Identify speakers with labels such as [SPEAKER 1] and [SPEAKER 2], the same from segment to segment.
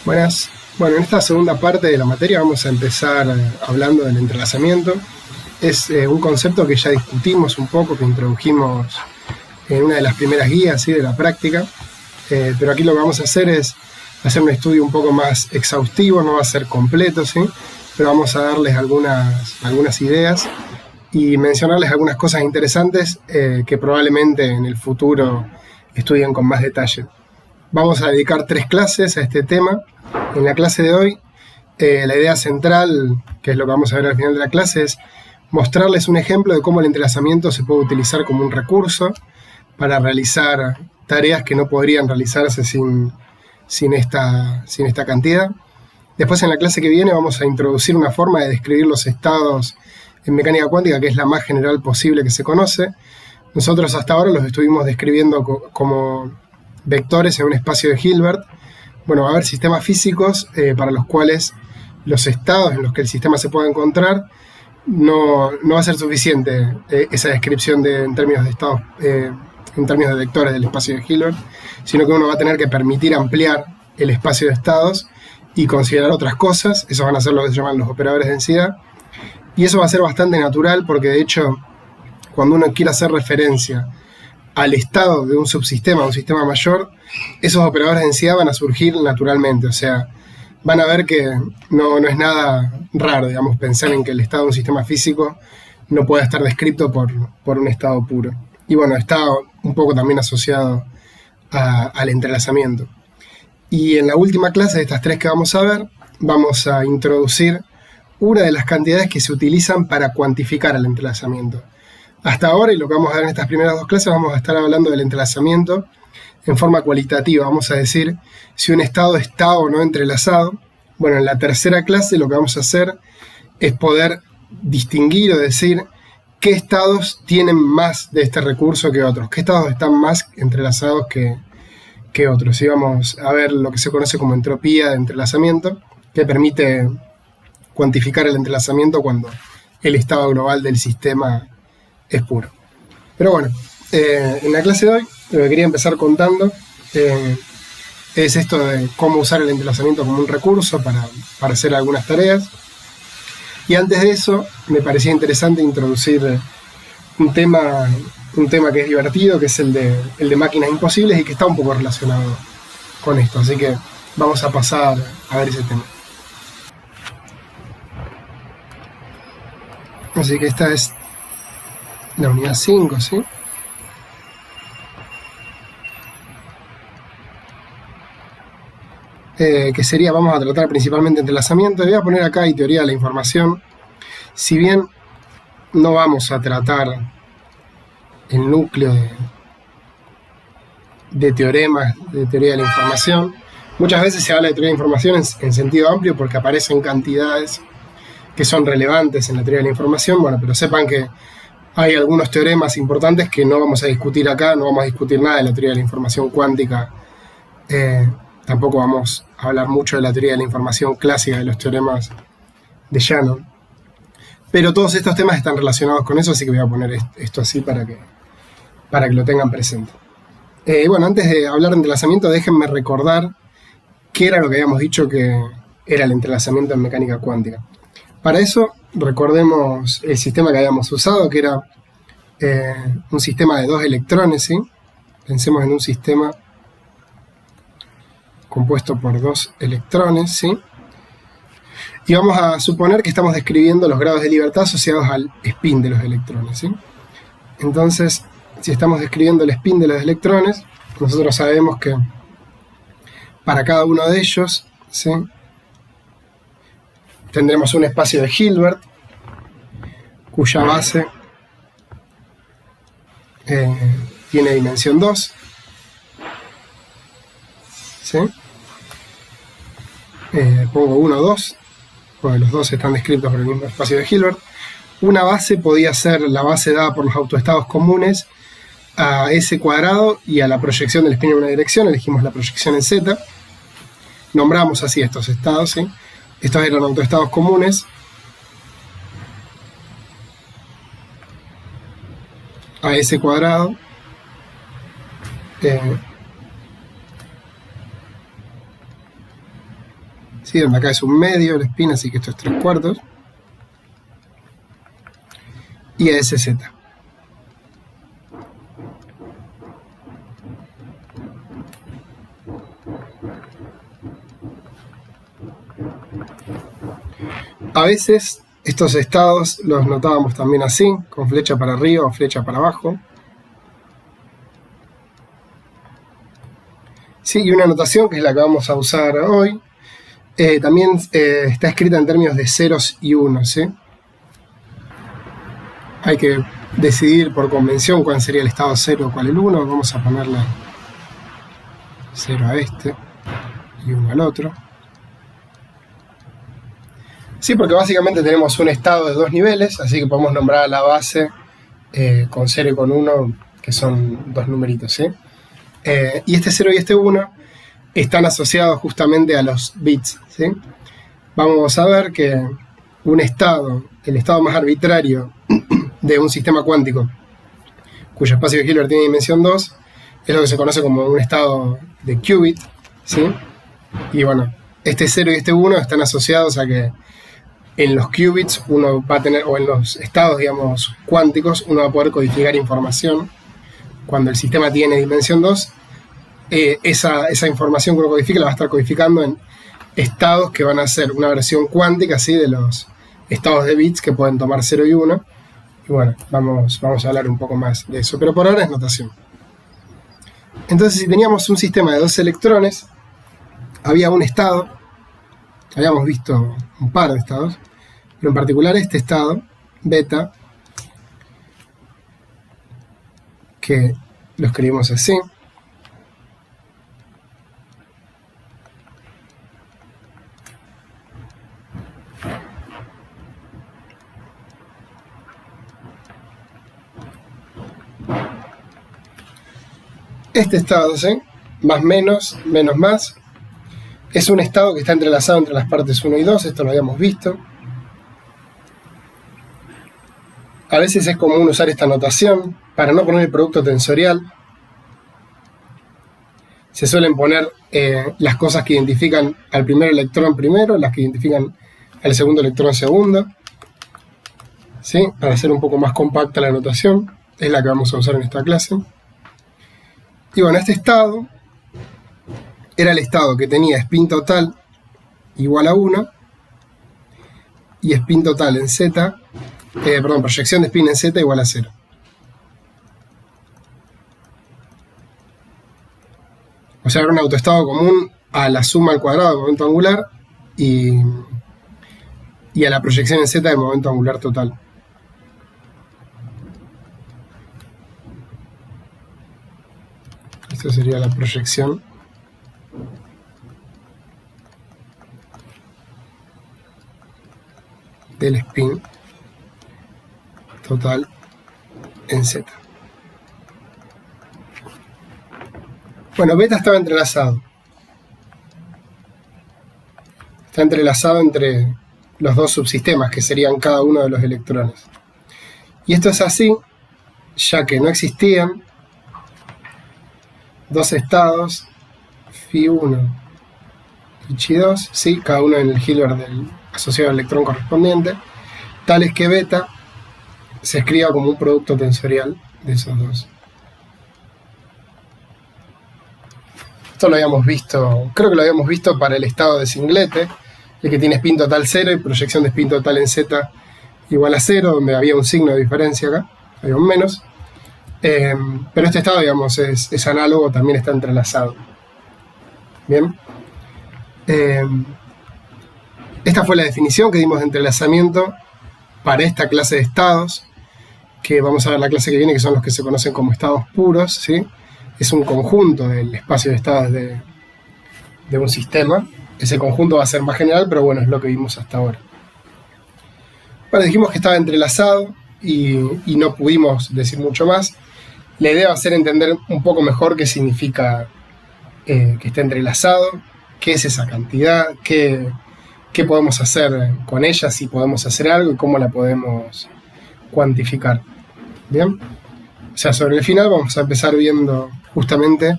[SPEAKER 1] Buenas. Bueno, en esta segunda parte de la materia vamos a empezar hablando del entrelazamiento. Es un concepto que ya discutimos un poco, que introdujimos en una de las primeras guías, ¿sí?, de la práctica. Pero aquí lo que vamos a hacer es hacer un estudio un poco más exhaustivo, no va a ser completo, ¿sí?, pero vamos a darles algunas ideas y mencionarles algunas cosas interesantes que probablemente en el futuro estudien con más detalle. Vamos a dedicar 3 clases a este tema. En la clase de hoy, la idea central, que es lo que vamos a ver al final de la clase, es mostrarles un ejemplo de cómo el entrelazamiento se puede utilizar como un recurso para realizar tareas que no podrían realizarse sin esta cantidad. Después, en la clase que viene, vamos a introducir una forma de describir los estados en mecánica cuántica que es la más general posible que se conoce. Nosotros hasta ahora los estuvimos describiendo como vectores en un espacio de Hilbert. Bueno, va a haber sistemas físicos para los cuales los estados en los que el sistema se pueda encontrar no va a ser suficiente esa descripción en términos de estados, en términos de vectores del espacio de Hilbert, sino que uno va a tener que permitir ampliar el espacio de estados y considerar otras cosas. Esos van a ser lo que se llaman los operadores de densidad, y eso va a ser bastante natural porque de hecho cuando uno quiere hacer referencia al estado de un subsistema, un sistema mayor, esos operadores de densidad van a surgir naturalmente. O sea, van a ver que no es nada raro, digamos, pensar en que el estado de un sistema físico no pueda estar descrito por un estado puro. Y bueno, está un poco también asociado al entrelazamiento. Y en la última clase de estas 3 que vamos a ver, vamos a introducir una de las cantidades que se utilizan para cuantificar el entrelazamiento. Hasta ahora, y lo que vamos a ver en estas primeras 2 clases, vamos a estar hablando del entrelazamiento en forma cualitativa. Vamos a decir si un estado está o no entrelazado. Bueno, en la tercera clase lo que vamos a hacer es poder distinguir o decir qué estados tienen más de este recurso que otros, qué estados están más entrelazados que otros. Y vamos a ver lo que se conoce como entropía de entrelazamiento, que permite cuantificar el entrelazamiento cuando el estado global del sistema es puro. Pero bueno, en la clase de hoy lo que quería empezar contando es esto de cómo usar el entrelazamiento como un recurso para hacer algunas tareas. Y antes de eso me parecía interesante introducir un tema que es divertido, que es el de máquinas imposibles y que está un poco relacionado con esto. Así que vamos a pasar a ver ese tema. Así que esta es la unidad 5, ¿sí? Que sería, vamos a tratar principalmente entrelazamiento. Voy a poner acá y teoría de la información. Si bien no vamos a tratar el núcleo de teoremas de teoría de la información, muchas veces se habla de teoría de la información en sentido amplio porque aparecen cantidades que son relevantes en la teoría de la información. Bueno, pero sepan que hay algunos teoremas importantes que no vamos a discutir acá, no vamos a discutir nada de la teoría de la información cuántica. Tampoco vamos a hablar mucho de la teoría de la información clásica, de los teoremas de Shannon. Pero todos estos temas están relacionados con eso, así que voy a poner esto así para que lo tengan presente. Bueno, antes de hablar de entrelazamiento, déjenme recordar qué era lo que habíamos dicho que era el entrelazamiento en mecánica cuántica. Para eso, recordemos el sistema que habíamos usado, que era un sistema de 2 electrones, ¿sí? Pensemos en un sistema compuesto por 2 electrones, ¿sí? Y vamos a suponer que estamos describiendo los grados de libertad asociados al spin de los electrones, ¿sí? Entonces, si estamos describiendo el spin de los electrones, nosotros sabemos que para cada uno de ellos, ¿sí?, tendremos un espacio de Hilbert cuya base tiene dimensión 2, ¿sí? Pongo 1, 2, porque los dos están descritos por el mismo espacio de Hilbert. Una base podía ser la base dada por los autoestados comunes a S cuadrado y a la proyección del spin en una dirección. Elegimos la proyección en Z. Nombramos así estos estados, ¿sí? Estos eran autoestados comunes a S cuadrado ¿sí? Donde acá es un medio el spin, así que esto es 3/4. Y a sz. A veces estos estados los notábamos también así, con flecha para arriba o flecha para abajo. Sí, y una notación que es la que vamos a usar hoy, también está escrita en términos de ceros y unos, ¿sí? Hay que decidir por convención cuál sería el estado 0 o cuál el 1. Vamos a ponerle 0 a este y 1 al otro. Sí, porque básicamente tenemos un estado de 2 niveles, así que podemos nombrar a la base con 0 y con 1, que son 2 numeritos, ¿sí? Y este 0 y este 1 están asociados justamente a los bits, ¿sí? Vamos a ver que un estado, el estado más arbitrario de un sistema cuántico, cuyo espacio de Hilbert tiene dimensión 2, es lo que se conoce como un estado de qubit, ¿sí? Y bueno, este 0 y este 1 están asociados a que en los qubits uno va a tener, o en los estados, digamos, cuánticos, uno va a poder codificar información. Cuando el sistema tiene dimensión 2, esa información que uno codifica la va a estar codificando en estados que van a ser una versión cuántica, ¿sí? De los estados de bits que pueden tomar 0 y 1. Y bueno, vamos a hablar un poco más de eso, pero por ahora es notación. Entonces, si teníamos un sistema de 2 electrones, había un estado, habíamos visto un par de estados, pero en particular este estado, beta, que lo escribimos así. Este estado, ¿sí? Más menos, menos más, es un estado que está entrelazado entre las partes 1 y 2, esto lo habíamos visto. A veces es común usar esta notación para no poner el producto tensorial. Se suelen poner las cosas que identifican al primer electrón primero, las que identifican al segundo electrón segundo, ¿sí? Para hacer un poco más compacta la notación, es la que vamos a usar en esta clase. Y bueno, este estado era el estado que tenía spin total igual a 1 y spin total en z, proyección de spin en z igual a 0. O sea, era un autoestado común a la suma al cuadrado del momento angular y a la proyección en z del momento angular total. Esto sería la proyección del spin total en z. Bueno, beta estaba entrelazado. Está entrelazado entre los dos subsistemas, que serían cada uno de los electrones. Y esto es así, ya que no existían dos estados, Φ1 y Chi2, ¿sí? Cada uno en el Hilbert del asociado al electrón correspondiente, tales que beta se escriba como un producto tensorial de esos dos. Esto lo habíamos visto, creo que lo habíamos visto para el estado de singlete, el que tiene spin total 0 y proyección de spin total en z igual a 0, donde había un signo de diferencia acá, había un menos. Pero este estado, digamos, es análogo, también está entrelazado. Bien. Esta fue la definición que dimos de entrelazamiento para esta clase de estados, que vamos a ver la clase que viene, que son los que se conocen como estados puros, ¿sí? Es un conjunto del espacio de estados de un sistema. Ese conjunto va a ser más general, pero bueno, es lo que vimos hasta ahora. Bueno, dijimos que estaba entrelazado y no pudimos decir mucho más. La idea va a ser entender un poco mejor qué significa que esté entrelazado, qué es esa cantidad, qué podemos hacer con ella, si podemos hacer algo y cómo la podemos cuantificar. ¿Bien? O sea, sobre el final vamos a empezar viendo justamente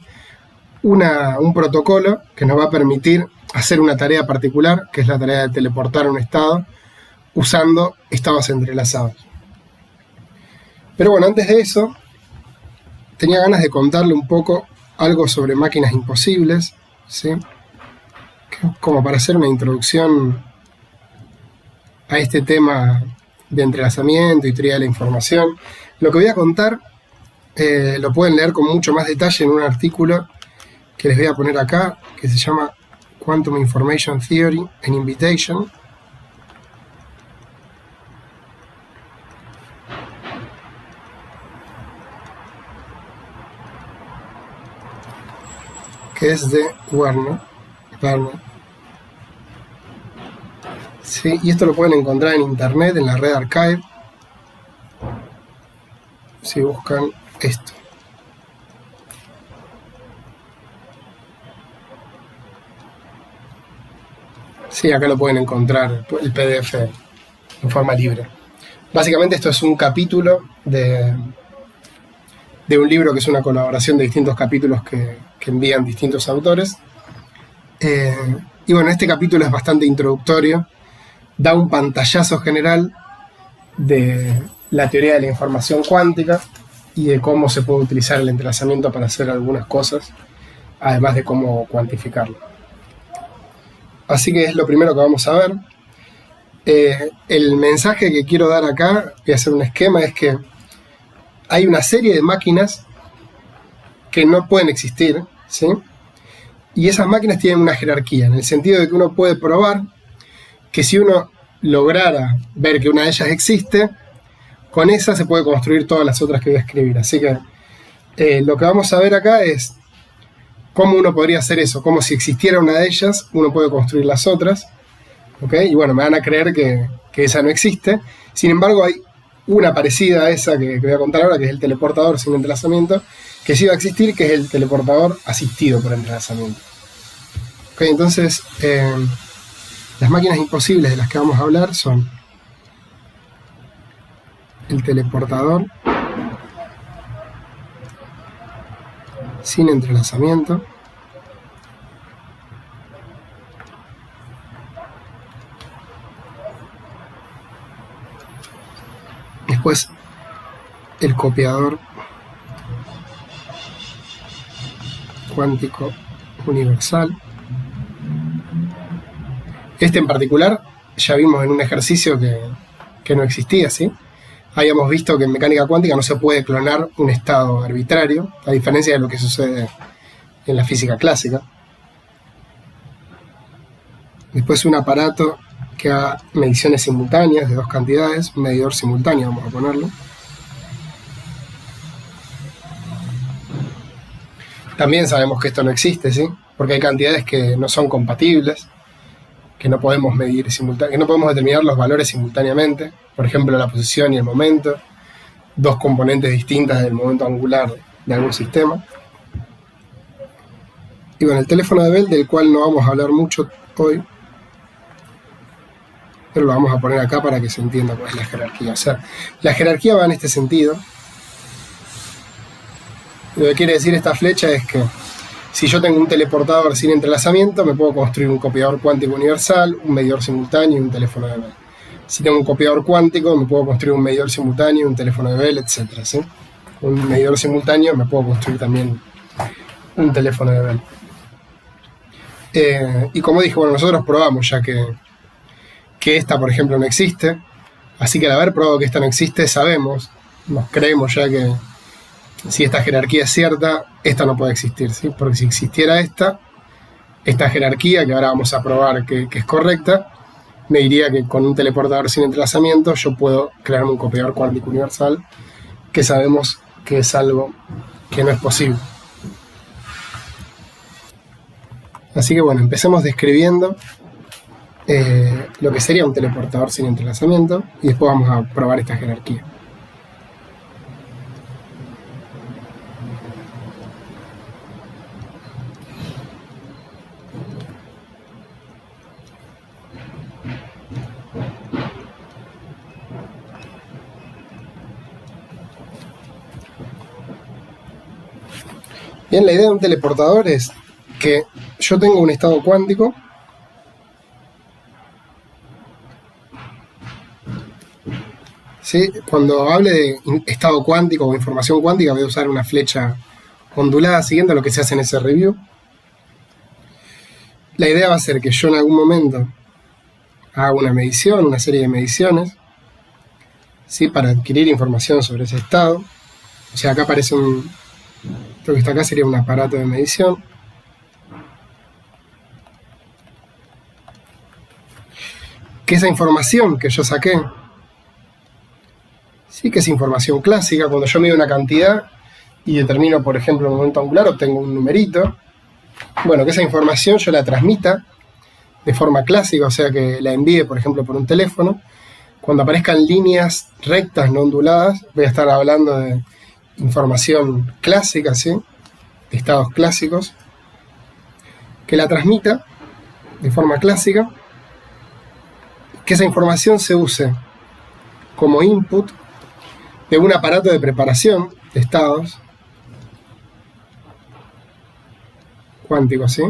[SPEAKER 1] un protocolo que nos va a permitir hacer una tarea particular, que es la tarea de teleportar a un estado, usando estados entrelazados. Pero bueno, antes de eso, tenía ganas de contarle un poco algo sobre máquinas imposibles, ¿sí? Como para hacer una introducción a este tema de entrelazamiento y teoría de la información. Lo que voy a contar lo pueden leer con mucho más detalle en un artículo que les voy a poner acá, que se llama Quantum Information Theory and Invitation. Que es de Werner. Sí, y esto lo pueden encontrar en internet, en la red Archive, si buscan esto. Sí, acá lo pueden encontrar, el PDF, en forma libre. Básicamente esto es un capítulo de un libro que es una colaboración de distintos capítulos que envían distintos autores. Y bueno, este capítulo es bastante introductorio, da un pantallazo general de la teoría de la información cuántica y de cómo se puede utilizar el entrelazamiento para hacer algunas cosas, además de cómo cuantificarlo. Así que es lo primero que vamos a ver. El mensaje que quiero dar acá, voy a hacer un esquema, es que hay una serie de máquinas que no pueden existir, ¿sí? Y esas máquinas tienen una jerarquía, en el sentido de que uno puede probar que si uno lograra ver que una de ellas existe, con esa se puede construir todas las otras que voy a escribir. Así que lo que vamos a ver acá es cómo uno podría hacer eso, como si existiera una de ellas, uno puede construir las otras, ¿ok? Y bueno, me van a creer que esa no existe. Sin embargo, hay una parecida a esa que voy a contar ahora, que es el teleportador sin entrelazamiento, que sí va a existir, que es el teleportador asistido por entrelazamiento. Ok, entonces, las máquinas imposibles de las que vamos a hablar son el teleportador sin entrelazamiento, después el copiador cuántico universal. Este en particular ya vimos en un ejercicio que no existía, ¿sí? Habíamos visto que en mecánica cuántica no se puede clonar un estado arbitrario, a diferencia de lo que sucede en la física clásica. Después un aparato que haga mediciones simultáneas de dos cantidades, un medidor simultáneo, vamos a ponerlo. También sabemos que esto no existe, ¿sí? Porque hay cantidades que no son compatibles, que no podemos medir simultáneamente, que no podemos determinar los valores simultáneamente. Por ejemplo, la posición y el momento, dos componentes distintas del momento angular de algún sistema. Y bueno, el teléfono de Bell, del cual no vamos a hablar mucho hoy, pero lo vamos a poner acá para que se entienda cuál es la jerarquía. O sea, la jerarquía va en este sentido. Lo que quiere decir esta flecha es que si yo tengo un teleportador sin entrelazamiento, me puedo construir un copiador cuántico universal, un medidor simultáneo y un teléfono de Bell. Si tengo un copiador cuántico, me puedo construir un medidor simultáneo, un teléfono de Bell, etc., ¿sí? Un medidor simultáneo, me puedo construir también un teléfono de Bell. Y como dije, bueno, nosotros probamos ya que esta, por ejemplo, no existe. Así que al haber probado que esta no existe, sabemos, nos creemos ya que si esta jerarquía es cierta, esta no puede existir, ¿sí? Porque si existiera esta jerarquía, que ahora vamos a probar que es correcta, me diría que con un teleportador sin entrelazamiento yo puedo crearme un copiador cuántico universal, que sabemos que es algo que no es posible. Así que bueno, empecemos describiendo lo que sería un teleportador sin entrelazamiento y después vamos a probar esta jerarquía. Bien, la idea de un teleportador es que yo tengo un estado cuántico, ¿sí? Cuando hable de estado cuántico o información cuántica, voy a usar una flecha ondulada siguiendo lo que se hace en ese review. La idea va a ser que yo en algún momento haga una medición, una serie de mediciones, ¿sí? Para adquirir información sobre ese estado. O sea, acá aparece esto que está acá sería un aparato de medición. Que esa información que yo saqué, sí, que es información clásica. Cuando yo mido una cantidad y determino, por ejemplo, un momento angular, obtengo un numerito. Bueno, que esa información yo la transmita de forma clásica, o sea, que la envíe, por ejemplo, por un teléfono. Cuando aparezcan líneas rectas, no onduladas, voy a estar hablando de información clásica, ¿sí? De estados clásicos. Que la transmita de forma clásica. Que esa información se use como input de un aparato de preparación de estados cuánticos, ¿sí?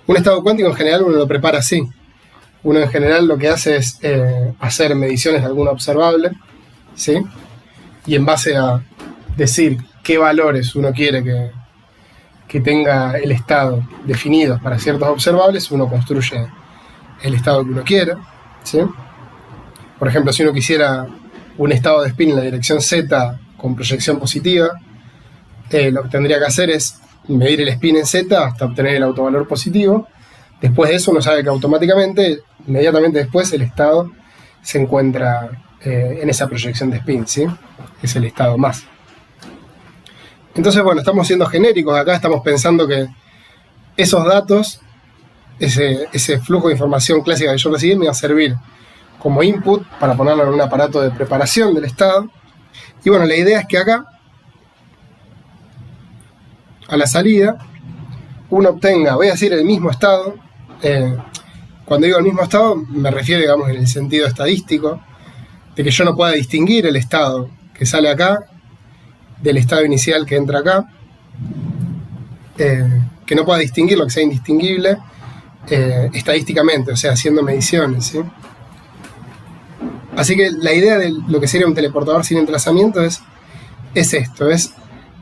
[SPEAKER 1] Un estado cuántico en general uno lo prepara así. Uno en general lo que hace es hacer mediciones de algún observable, ¿sí? Y en base a decir qué valores uno quiere que tenga el estado definidos para ciertos observables, uno construye el estado que uno quiera, ¿sí? Por ejemplo, si uno quisiera un estado de spin en la dirección Z con proyección positiva, lo que tendría que hacer es medir el spin en Z hasta obtener el autovalor positivo. Después de eso uno sabe que automáticamente, inmediatamente después, el estado se encuentra en esa proyección de spin, ¿sí? Es el estado más. Entonces, bueno, estamos siendo genéricos acá, estamos pensando que esos datos, ese flujo de información clásica que yo recibí, me va a servir como input para ponerlo en un aparato de preparación del estado. Y bueno, la idea es que acá, a la salida, uno obtenga, voy a decir, el mismo estado. Cuando digo el mismo estado, me refiero, digamos, en el sentido estadístico, de que yo no pueda distinguir el estado que sale acá del estado inicial que entra acá, que no pueda distinguir lo que sea indistinguible estadísticamente, o sea, haciendo mediciones, ¿sí? Así que la idea de lo que sería un teleportador sin entrelazamiento es esto, es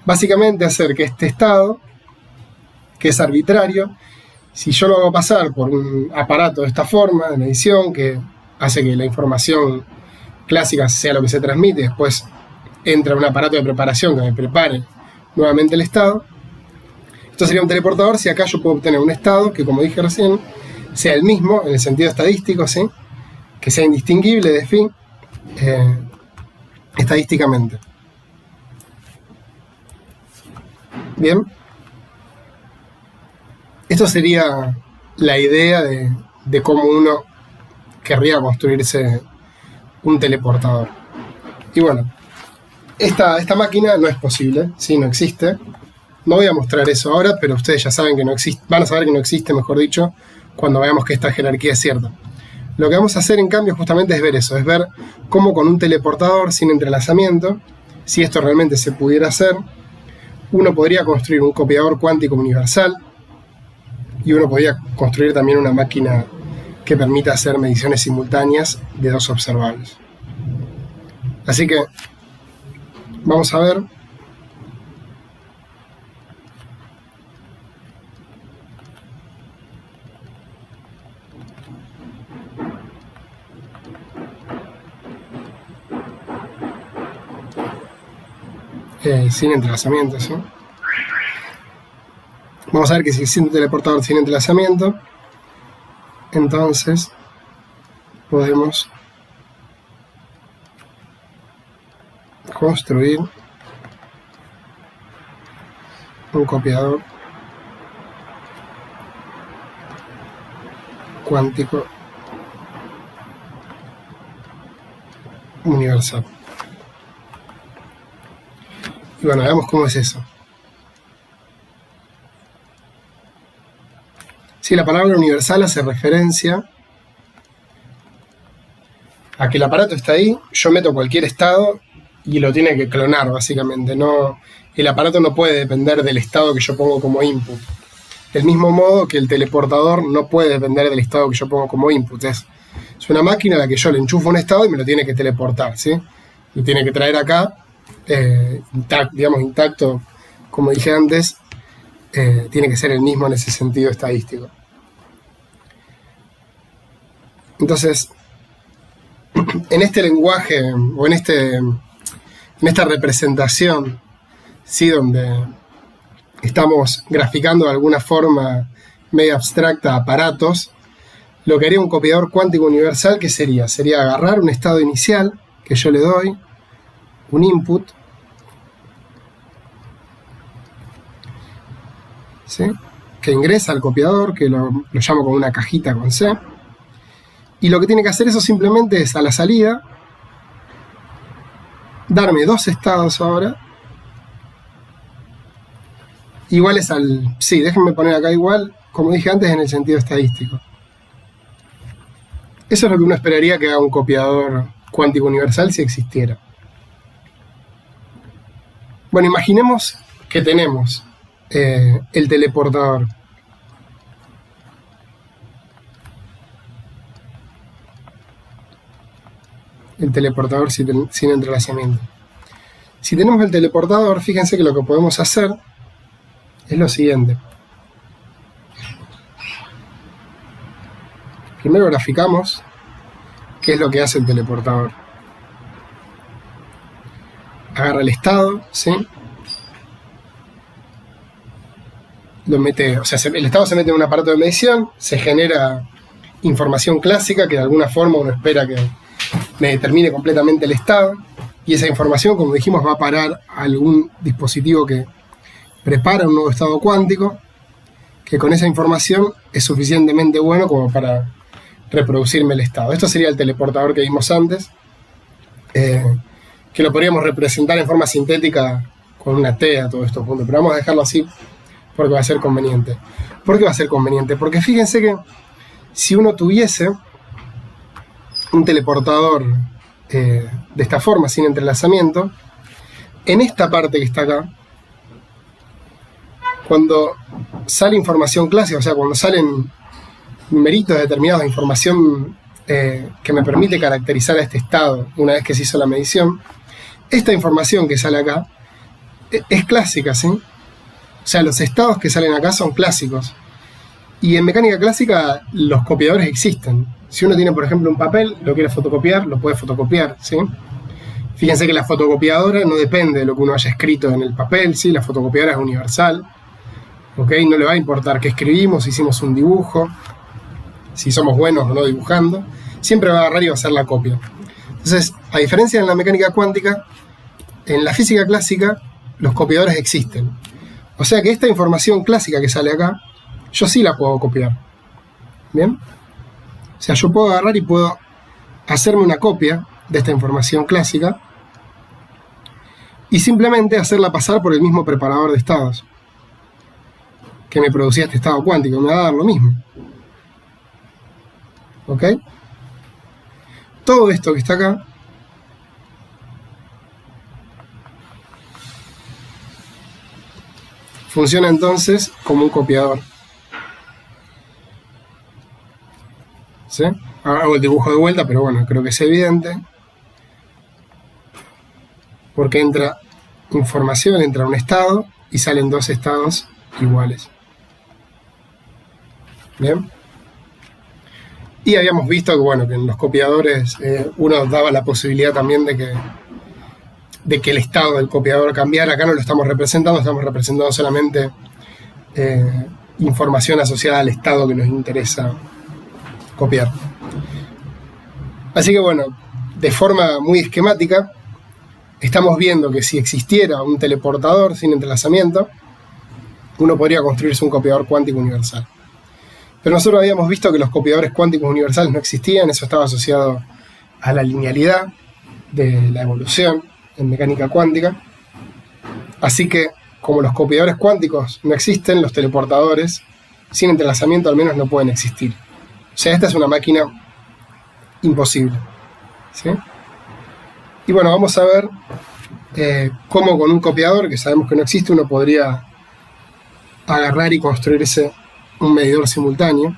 [SPEAKER 1] básicamente hacer que este estado, que es arbitrario, si yo lo hago pasar por un aparato de esta forma, de medición, que hace que la información clásica sea lo que se transmite, después entra un aparato de preparación que me prepare nuevamente el estado. Esto sería un teleportador si acá yo puedo obtener un estado que, como dije recién, sea el mismo en el sentido estadístico, ¿sí? Que sea indistinguible de fin estadísticamente. Bien. Esto sería la idea de cómo uno querría construirse un teleportador. Y bueno, esta máquina no es posible, ¿sí? No existe. No voy a mostrar eso ahora, pero ustedes ya saben que no existe, van a saber que no existe, mejor dicho, cuando veamos que esta jerarquía es cierta. Lo que vamos a hacer en cambio justamente es ver eso, es ver cómo con un teleportador sin entrelazamiento, si esto realmente se pudiera hacer, uno podría construir un copiador cuántico universal y uno podría construir también una máquina que permita hacer mediciones simultáneas de dos observables. Así que vamos a ver sin entrelazamiento, ¿sí? Vamos a ver que si existe un teleportador sin entrelazamiento, entonces podemos construir un copiador cuántico universal. Y bueno, veamos cómo es eso. Si la palabra universal hace referencia a que el aparato está ahí, yo meto cualquier estado y lo tiene que clonar, básicamente. No, el aparato no puede depender del estado que yo pongo como input. Del mismo modo que el teleportador no puede depender del estado que yo pongo como input. Es una máquina a la que yo le enchufo un estado y me lo tiene que teleportar, ¿sí? Lo tiene que traer acá, intacto, como dije antes, tiene que ser el mismo en ese sentido estadístico. Entonces, en este lenguaje, o en esta representación, ¿sí? Donde estamos graficando de alguna forma medio abstracta aparatos, lo que haría un copiador cuántico universal, ¿qué sería? Sería agarrar un estado inicial que yo le doy, un input, ¿sí? Que ingresa al copiador, que lo llamo como una cajita con C, y lo que tiene que hacer eso simplemente es a la salida darme dos estados ahora iguales al... Sí, déjenme poner acá igual, como dije antes, en el sentido estadístico. Eso es lo que uno esperaría que haga un copiador cuántico universal si existiera. Bueno, imaginemos que tenemos el teleportador. El teleportador sin entrelazamiento. Si tenemos el teleportador, fíjense que lo que podemos hacer es lo siguiente. Primero graficamos qué es lo que hace el teleportador. Agarra el estado, ¿sí? Lo mete, o sea, el estado se mete en un aparato de medición, se genera información clásica que de alguna forma uno espera que me determine completamente el estado, y esa información, como dijimos, va a parar a algún dispositivo que prepara un nuevo estado cuántico, que con esa información es suficientemente bueno como para reproducirme el estado. Esto sería el teleportador que vimos antes, que lo podríamos representar en forma sintética con una T a todos estos puntos, pero vamos a dejarlo así porque va a ser conveniente. ¿Por qué va a ser conveniente? Porque fíjense que si uno tuviese un teleportador de esta forma, sin entrelazamiento, en esta parte que está acá, cuando sale información clásica, o sea, cuando salen numeritos determinados de información que me permite caracterizar a este estado una vez que se hizo la medición, esta información que sale acá es clásica, ¿sí? O sea, los estados que salen acá son clásicos. Y en mecánica clásica los copiadores existen. Si uno tiene, por ejemplo, un papel, lo quiere fotocopiar, lo puede fotocopiar, ¿sí? Fíjense que la fotocopiadora no depende de lo que uno haya escrito en el papel, ¿sí? La fotocopiadora es universal, ¿ok? No le va a importar qué escribimos, si hicimos un dibujo, si somos buenos o no dibujando, siempre va a agarrar y va a hacer la copia. Entonces, a diferencia de la mecánica cuántica, en la física clásica los copiadores existen. O sea que esta información clásica que sale acá, yo sí la puedo copiar. ¿Bien? O sea, yo puedo agarrar y puedo hacerme una copia de esta información clásica y simplemente hacerla pasar por el mismo preparador de estados que me producía este estado cuántico. Me va a dar lo mismo. ¿Ok? Todo esto que está acá funciona entonces como un copiador. ¿Sí? Hago el dibujo de vuelta, pero bueno, creo que es evidente. Porque entra información, entra un estado y salen dos estados iguales. ¿Bien? Y habíamos visto que, bueno, que en los copiadores uno daba la posibilidad también de que el estado del copiador cambiara. Acá no lo estamos representando solamente información asociada al estado que nos interesa copiar. Así que bueno, de forma muy esquemática, estamos viendo que si existiera un teleportador sin entrelazamiento, uno podría construirse un copiador cuántico universal. Pero nosotros habíamos visto que los copiadores cuánticos universales no existían, eso estaba asociado a la linealidad de la evolución en mecánica cuántica. Así que, como los copiadores cuánticos no existen, los teleportadores sin entrelazamiento al menos no pueden existir. O sea, esta es una máquina imposible, ¿sí? Y bueno, vamos a ver cómo con un copiador, que sabemos que no existe, uno podría agarrar y construirse un medidor simultáneo.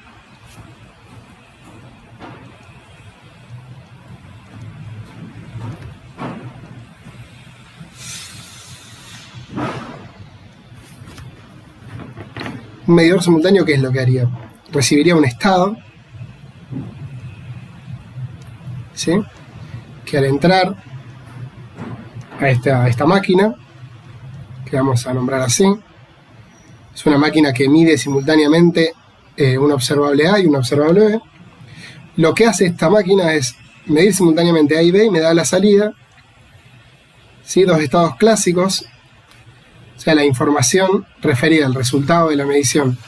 [SPEAKER 1] Un medidor simultáneo, ¿qué es lo que haría? Recibiría un estado, ¿sí?, que al entrar a esta máquina, que vamos a nombrar así, es una máquina que mide simultáneamente un observable A y un observable B. Lo que hace esta máquina es medir simultáneamente A y B y me da la salida, ¿sí?, dos estados clásicos. O sea, la información referida al resultado de la medición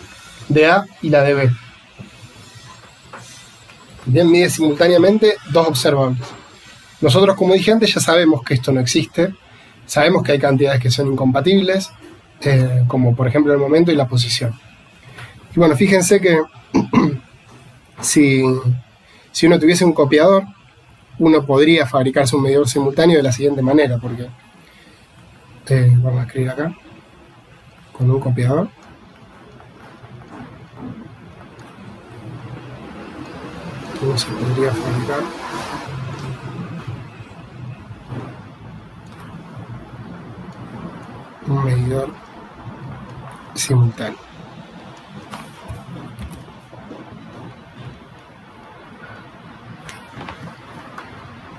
[SPEAKER 1] de A y la de B. Bien, mide simultáneamente dos observables. Nosotros, como dije antes, ya sabemos que esto no existe. Sabemos que hay cantidades que son incompatibles, como por ejemplo el momento y la posición. Y bueno, fíjense que si uno tuviese un copiador, uno podría fabricarse un medidor simultáneo de la siguiente manera, porque vamos a escribir acá, con un copiador. ¿Cómo se podría fabricar? Un medidor simultáneo.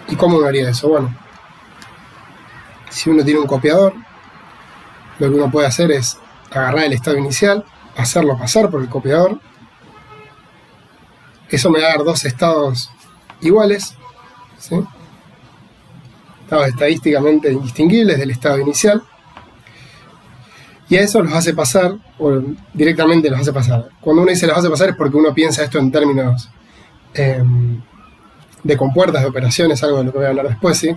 [SPEAKER 1] ¿Y cómo uno haría eso? Bueno, si uno tiene un copiador, lo que uno puede hacer es agarrar el estado inicial, hacerlo pasar por el copiador. Eso me va a dar dos estados iguales, ¿sí?, estados estadísticamente indistinguibles del estado inicial. Y a eso los hace pasar, o directamente los hace pasar. Cuando uno dice los hace pasar es porque uno piensa esto en términos de compuertas de operaciones, algo de lo que voy a hablar después, ¿sí?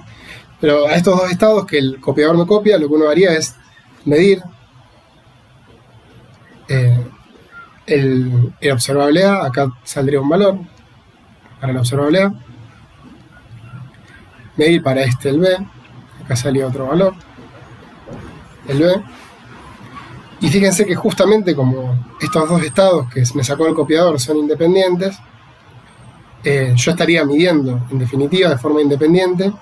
[SPEAKER 1] Pero a estos dos estados que el copiador me copia, lo que uno haría es medir el observable A. Acá saldría un valor para el observable A. Medir para este el B. Acá salía otro valor, el B. Y fíjense que justamente como estos dos estados que me sacó el copiador son independientes, yo estaría midiendo, en definitiva, de forma independiente,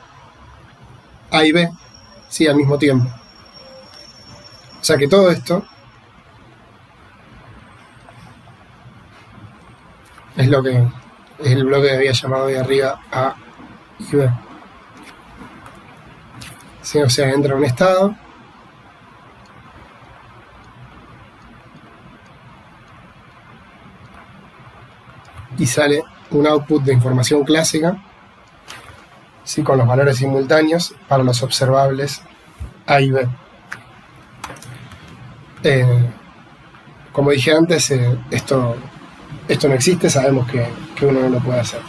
[SPEAKER 1] A y B, ¿sí?, al mismo tiempo. O sea que todo esto es el bloque que había llamado de arriba A y B. ¿Sí? O sea, entra un estado, y sale un output de información clásica, ¿sí?, con los valores simultáneos para los observables A y B. Como dije antes, esto no existe, sabemos que uno no lo puede hacer.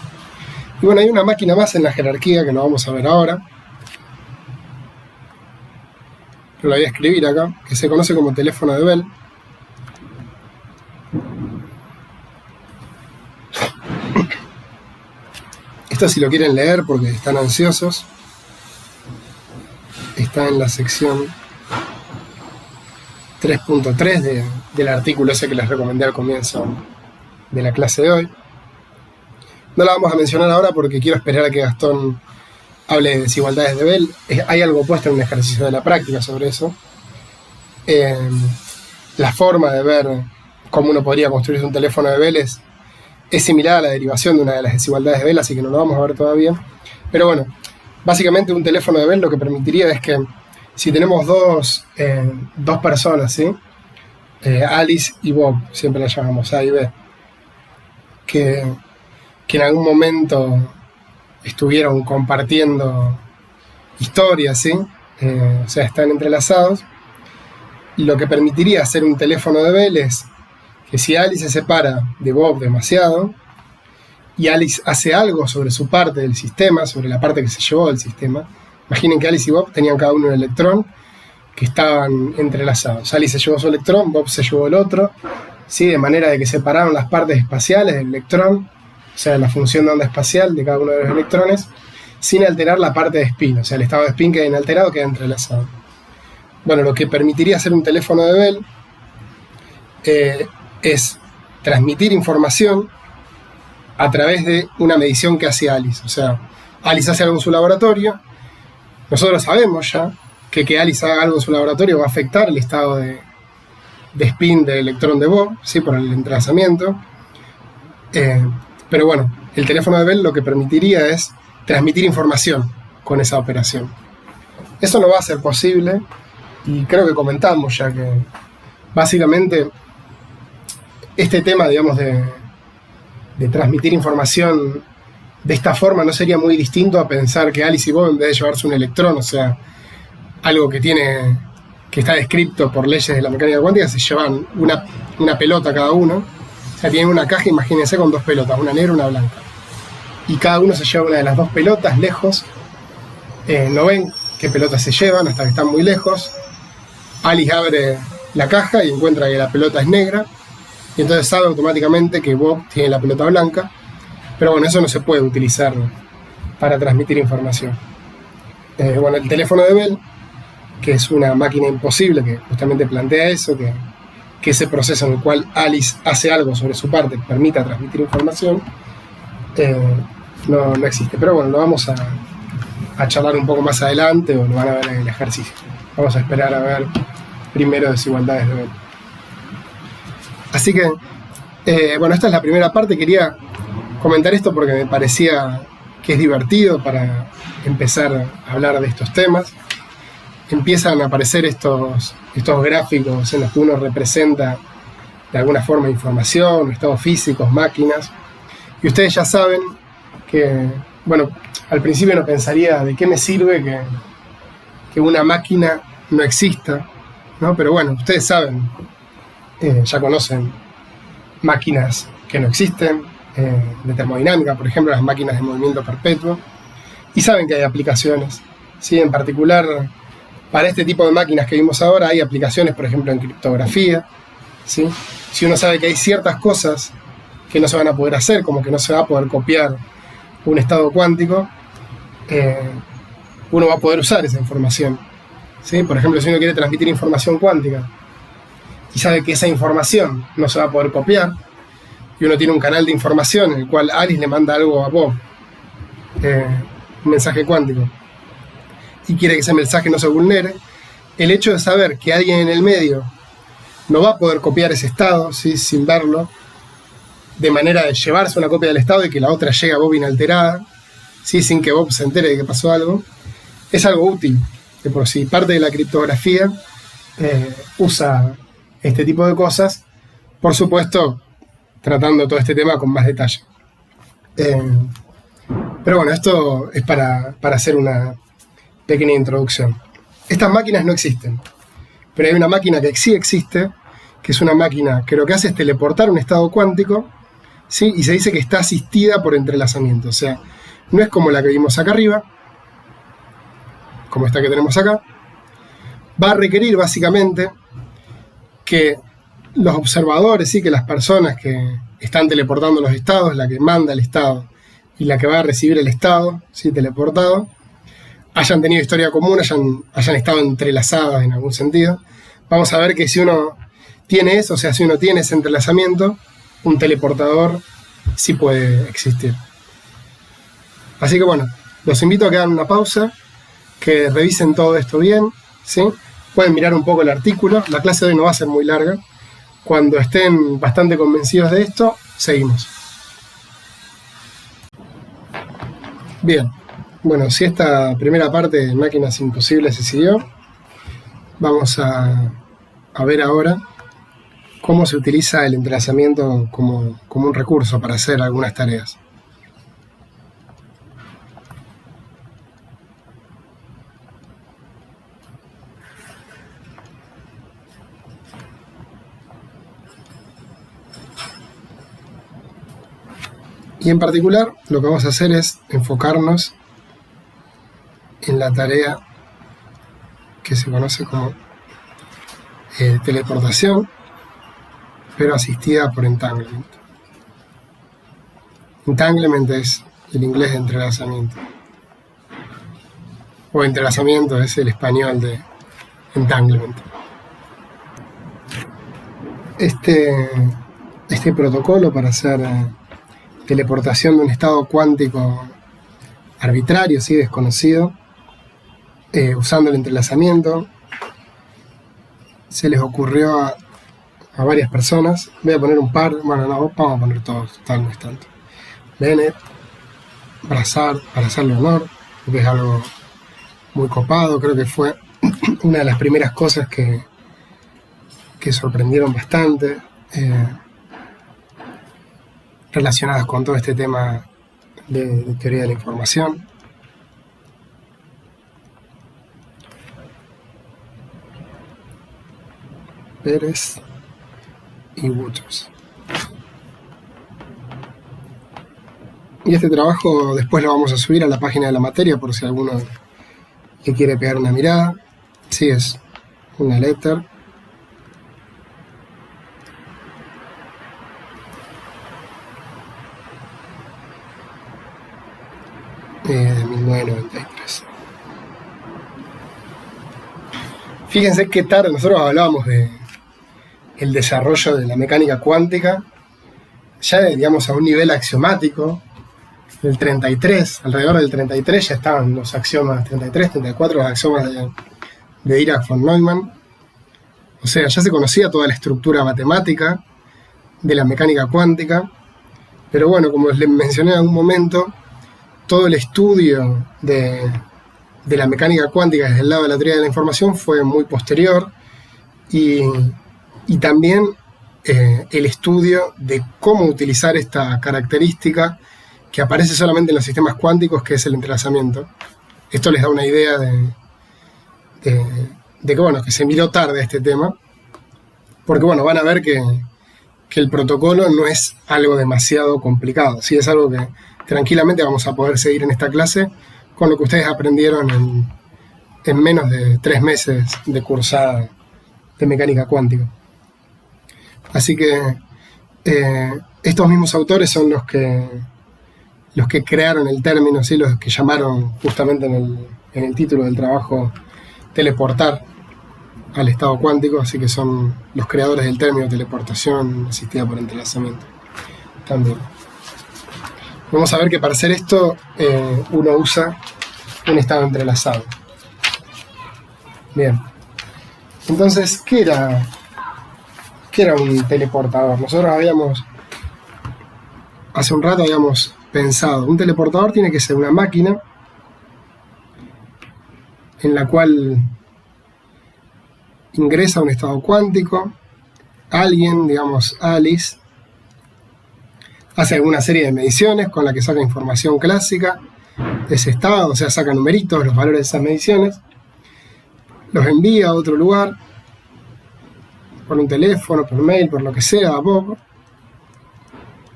[SPEAKER 1] Y bueno, hay una máquina más en la jerarquía que no vamos a ver ahora, pero la voy a escribir acá, que se conoce como teléfono de Bell. Esto, si lo quieren leer porque están ansiosos, está en la sección 3.3 del artículo ese que les recomendé al comienzo de la clase de hoy. No la vamos a mencionar ahora porque quiero esperar a que Gastón hable de desigualdades de Bell. Hay algo puesto en un ejercicio de la práctica sobre eso. La forma de ver cómo uno podría construir un teléfono de Bell es similar a la derivación de una de las desigualdades de Bell, así que no lo vamos a ver todavía. Pero bueno, básicamente un teléfono de Bell lo que permitiría es que si tenemos dos personas, ¿sí?, Alice y Bob, siempre las llamamos A y B, que en algún momento estuvieron compartiendo historias, ¿sí?, o sea, están entrelazados, y lo que permitiría hacer un teléfono de Bell es que si Alice se separa de Bob demasiado y Alice hace algo sobre su parte del sistema, sobre la parte que se llevó del sistema, imaginen que Alice y Bob tenían cada uno un electrón que estaban entrelazados. Alice se llevó su electrón, Bob se llevó el otro, ¿sí?, de manera de que separaron las partes espaciales del electrón, o sea, la función de onda espacial de cada uno de los electrones, sin alterar la parte de spin, o sea, el estado de spin queda inalterado, queda entrelazado. Bueno, lo que permitiría hacer un teléfono de Bell es transmitir información a través de una medición que hace Alice. O sea, Alice hace algo en su laboratorio, nosotros sabemos ya que Alice haga algo en su laboratorio va a afectar el estado de spin del electrón de Bohr, ¿sí? Por el entrelazamiento. Pero bueno, el teléfono de Bell lo que permitiría es transmitir información con esa operación. Eso no va a ser posible, y creo que comentamos ya que básicamente este tema, digamos, de transmitir información de esta forma no sería muy distinto a pensar que Alice y Bob, en vez de llevarse un electrón, o sea, algo que está descrito por leyes de la mecánica cuántica, se llevan una pelota cada uno. O sea, tienen una caja, imagínense, con dos pelotas, una negra y una blanca. Y cada uno se lleva una de las dos pelotas lejos. No ven qué pelotas se llevan hasta que están muy lejos. Alice abre la caja y encuentra que la pelota es negra. Y entonces sabe automáticamente que Bob tiene la pelota blanca. Pero bueno, eso no se puede utilizar para transmitir información. Bueno, el teléfono de Bell, que es una máquina imposible que justamente plantea eso, que ese proceso en el cual Alice hace algo sobre su parte permita transmitir información, no existe. Pero bueno, lo vamos a charlar un poco más adelante, o lo van a ver en el ejercicio. Vamos a esperar a ver primero desigualdades de Bell. Así que, bueno, esta es la primera parte. Quería comentar esto porque me parecía que es divertido para empezar a hablar de estos temas. Empiezan a aparecer estos gráficos en los que uno representa de alguna forma información, estados físicos, máquinas. Y ustedes ya saben que, bueno, al principio no pensaría de qué me sirve que una máquina no exista, ¿no? Pero bueno, ustedes saben, ya conocen máquinas que no existen, de termodinámica, por ejemplo, las máquinas de movimiento perpetuo, y saben que hay aplicaciones, ¿sí? En particular, para este tipo de máquinas que vimos ahora, hay aplicaciones, por ejemplo, en criptografía, ¿sí? Si uno sabe que hay ciertas cosas que no se van a poder hacer, como que no se va a poder copiar un estado cuántico, uno va a poder usar esa información, ¿sí? Por ejemplo, si uno quiere transmitir información cuántica y sabe que esa información no se va a poder copiar, y uno tiene un canal de información en el cual Alice le manda algo a Bob, un mensaje cuántico, y quiere que ese mensaje no se vulnere, el hecho de saber que alguien en el medio no va a poder copiar ese estado, ¿sí? Sin verlo, de manera de llevarse una copia del estado y que la otra llegue a Bob inalterada, ¿sí? Sin que Bob se entere de que pasó algo, es algo útil. De por sí, parte de la criptografía usa este tipo de cosas, por supuesto, tratando todo este tema con más detalle. Pero bueno, esto es para hacer una pequeña introducción. Estas máquinas no existen, pero hay una máquina que sí existe, que es una máquina que lo que hace es teleportar un estado cuántico, ¿sí? Y se dice que está asistida por entrelazamiento. O sea, no es como la que vimos acá arriba, como esta que tenemos acá. Va a requerir básicamente que los observadores, ¿sí? Que las personas que están teleportando los estados, la que manda el estado y la que va a recibir el estado, ¿sí? Teleportado, hayan tenido historia común, hayan estado entrelazadas en algún sentido. Vamos a ver que si uno tiene eso, o sea, si uno tiene ese entrelazamiento, un teleportador sí puede existir. Así que bueno, los invito a que hagan una pausa, que revisen todo esto bien, ¿sí? Pueden mirar un poco el artículo. La clase de hoy no va a ser muy larga. Cuando estén bastante convencidos de esto, seguimos. Bien, bueno, si esta primera parte de máquinas imposibles se siguió, vamos a ver ahora cómo se utiliza el entrelazamiento como un recurso para hacer algunas tareas. Y en particular, lo que vamos a hacer es enfocarnos en la tarea que se conoce como teleportación, pero asistida por entanglement. Entanglement es el inglés de entrelazamiento, o entrelazamiento es el español de entanglement. Este este protocolo para hacer teleportación de un estado cuántico arbitrario, ¿sí? Desconocido, usando el entrelazamiento. Se les ocurrió a varias personas. Voy a poner un par, bueno, no, vamos a poner todos, total, no es tanto. Bennett, Brassard, para hacerle honor, porque es algo muy copado. Creo que fue una de las primeras cosas que sorprendieron bastante, relacionadas con todo este tema de teoría de la información. Pérez y Wouters. Y este trabajo después lo vamos a subir a la página de la materia por si alguno le quiere pegar una mirada. Sí, es una letter. De 1993. Fíjense qué tarde nosotros hablábamos de el desarrollo de la mecánica cuántica, ya digamos a un nivel axiomático, del 33, alrededor del 33 ya estaban los axiomas, 33, 34, los axiomas de Dirac von Neumann. O sea, ya se conocía toda la estructura matemática de la mecánica cuántica, pero bueno, como les mencioné en algún momento, todo el estudio de la mecánica cuántica desde el lado de la teoría de la información fue muy posterior, y también el estudio de cómo utilizar esta característica que aparece solamente en los sistemas cuánticos, que es el entrelazamiento. Esto les da una idea de que, bueno, que se miró tarde este tema, porque bueno, van a ver que el protocolo no es algo demasiado complicado, ¿sí? Es algo que tranquilamente vamos a poder seguir en esta clase con lo que ustedes aprendieron en menos de 3 meses de cursada de mecánica cuántica. Así que estos mismos autores son los que crearon el término, ¿sí? Los que llamaron justamente en el título del trabajo teleportar al estado cuántico, así que son los creadores del término teleportación asistida por entrelazamiento también. Vamos a ver que para hacer esto uno usa un estado entrelazado. Bien, entonces, ¿qué era un teleportador? Nosotros hace un rato habíamos pensado, un teleportador tiene que ser una máquina en la cual ingresa a un estado cuántico, alguien, digamos Alice, hace alguna serie de mediciones con la que saca información clásica de ese estado, o sea, saca numeritos, los valores de esas mediciones, los envía a otro lugar, por un teléfono, por mail, por lo que sea, a poco.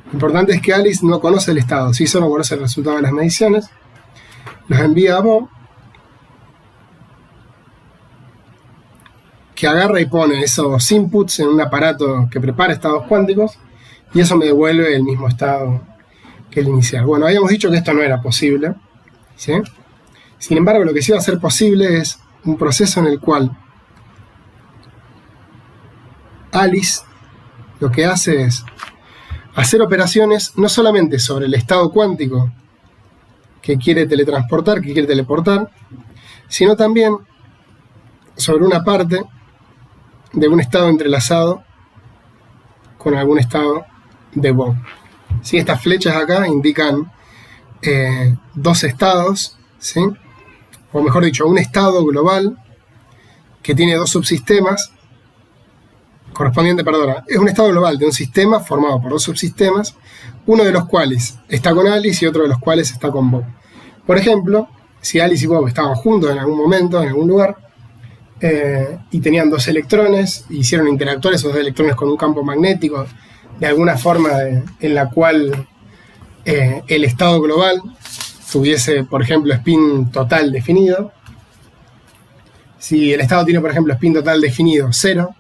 [SPEAKER 1] Lo importante es que Alice no conoce el estado, sí solo conoce el resultado de las mediciones, los envía a Bob, que agarra y pone esos inputs en un aparato que prepara estados cuánticos, y eso me devuelve el mismo estado que el inicial. Bueno, habíamos dicho que esto no era posible, ¿sí? Sin embargo, lo que sí va a ser posible es un proceso en el cual Alice lo que hace es hacer operaciones no solamente sobre el estado cuántico que quiere teletransportar, que quiere teleportar, sino también sobre una parte de un estado entrelazado con algún estado de Bob. ¿Sí? Estas flechas acá indican dos estados, ¿sí? O mejor dicho, un estado global que tiene dos subsistemas es un estado global de un sistema formado por dos subsistemas, uno de los cuales está con Alice y otro de los cuales está con Bob. Por ejemplo, si Alice y Bob estaban juntos en algún momento, en algún lugar, y tenían dos electrones, hicieron interactuar esos dos electrones con un campo magnético, de alguna forma en la cual el estado global tuviese, por ejemplo, spin total definido. Si el estado tiene, por ejemplo, spin total definido 0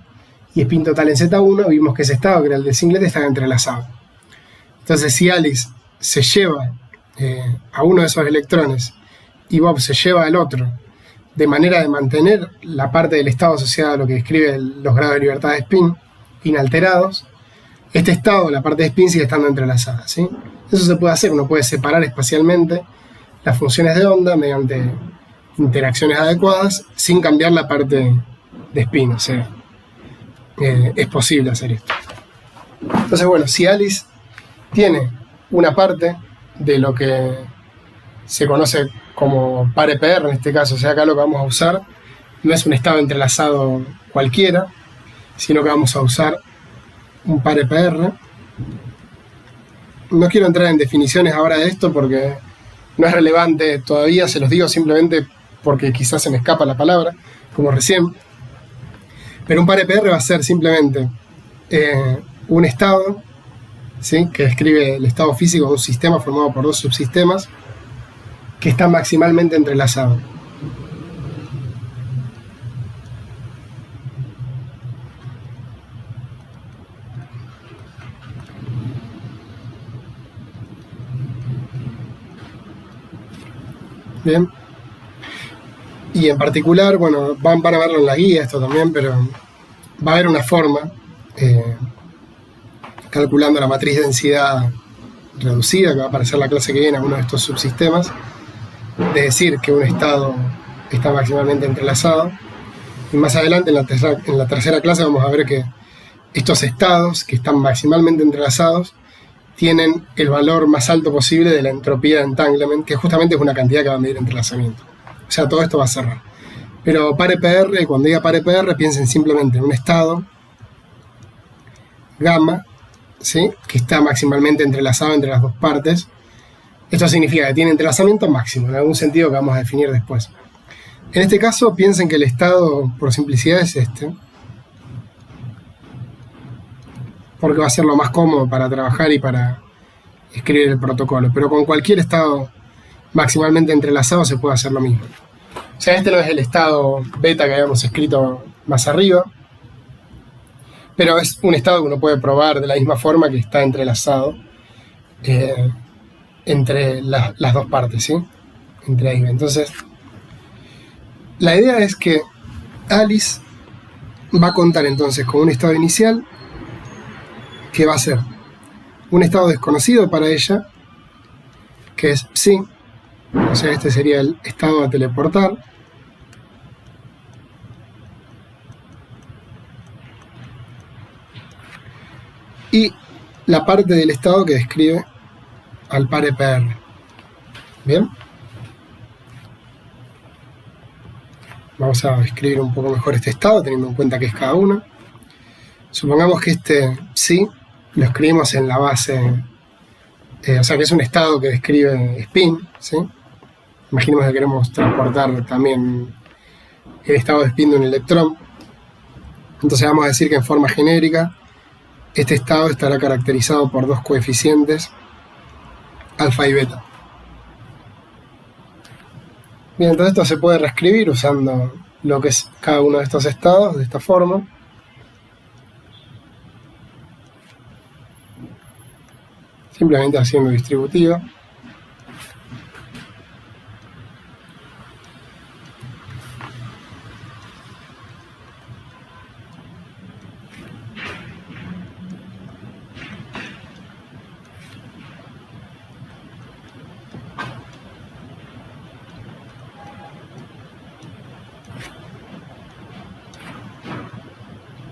[SPEAKER 1] y spin total en Z1, vimos que ese estado, que era el del singlete, estaba entrelazado. Entonces, si Alice se lleva a uno de esos electrones y Bob se lleva al otro, de manera de mantener la parte del estado asociada a lo que describe los grados de libertad de spin inalterados, este estado, la parte de spin, sigue estando entrelazada, ¿sí? Eso se puede hacer, uno puede separar espacialmente las funciones de onda mediante interacciones adecuadas sin cambiar la parte de spin, o sea, es posible hacer esto. Entonces, bueno, si Alice tiene una parte de lo que se conoce como par EPR, en este caso, o sea, acá lo que vamos a usar no es un estado entrelazado cualquiera, sino que vamos a usar un par EPR. No quiero entrar en definiciones ahora de esto porque no es relevante todavía, se los digo simplemente porque quizás se me escapa la palabra, como recién. Pero un par EPR va a ser simplemente un estado, ¿sí?, que describe el estado físico de un sistema formado por dos subsistemas que está maximalmente entrelazado. Bien. Y en particular, bueno, van a verlo en la guía esto también, pero va a haber una forma, calculando la matriz de densidad reducida, que va a aparecer la clase que viene a uno de estos subsistemas, de decir que un estado está maximalmente entrelazado. Y más adelante, en la tercera clase, vamos a ver que estos estados que están maximalmente entrelazados tienen el valor más alto posible de la entropía de entanglement, que justamente es una cantidad que va a medir entrelazamiento. O sea, todo esto va a cerrar. Pero par EPR, cuando diga par EPR, piensen simplemente en un estado gamma, ¿sí?, que está maximalmente entrelazado entre las dos partes. Esto significa que tiene entrelazamiento máximo, en algún sentido que vamos a definir después. En este caso, piensen que el estado, por simplicidad, es este, porque va a ser lo más cómodo para trabajar y para escribir el protocolo. Pero con cualquier estado maximalmente entrelazado se puede hacer lo mismo. O sea, este no es el estado beta que habíamos escrito más arriba, pero es un estado que uno puede probar de la misma forma que está entrelazado entre las dos partes, ¿sí?, entre ahí. Entonces, la idea es que Alice va a contar entonces con un estado inicial que va a ser un estado desconocido para ella, que es psi, o sea, este sería el estado a teleportar. Y la parte del estado que describe al par EPR. Bien. Vamos a escribir un poco mejor este estado, teniendo en cuenta que es cada uno. Supongamos que este psi lo escribimos en la base, o sea, que es un estado que describe spin, ¿sí? Imaginemos que queremos transportar también el estado de spin de un electrón. Entonces vamos a decir que en forma genérica este estado estará caracterizado por dos coeficientes, alfa y beta. Bien, entonces esto se puede reescribir usando lo que es cada uno de estos estados de esta forma. Simplemente haciendo distributiva.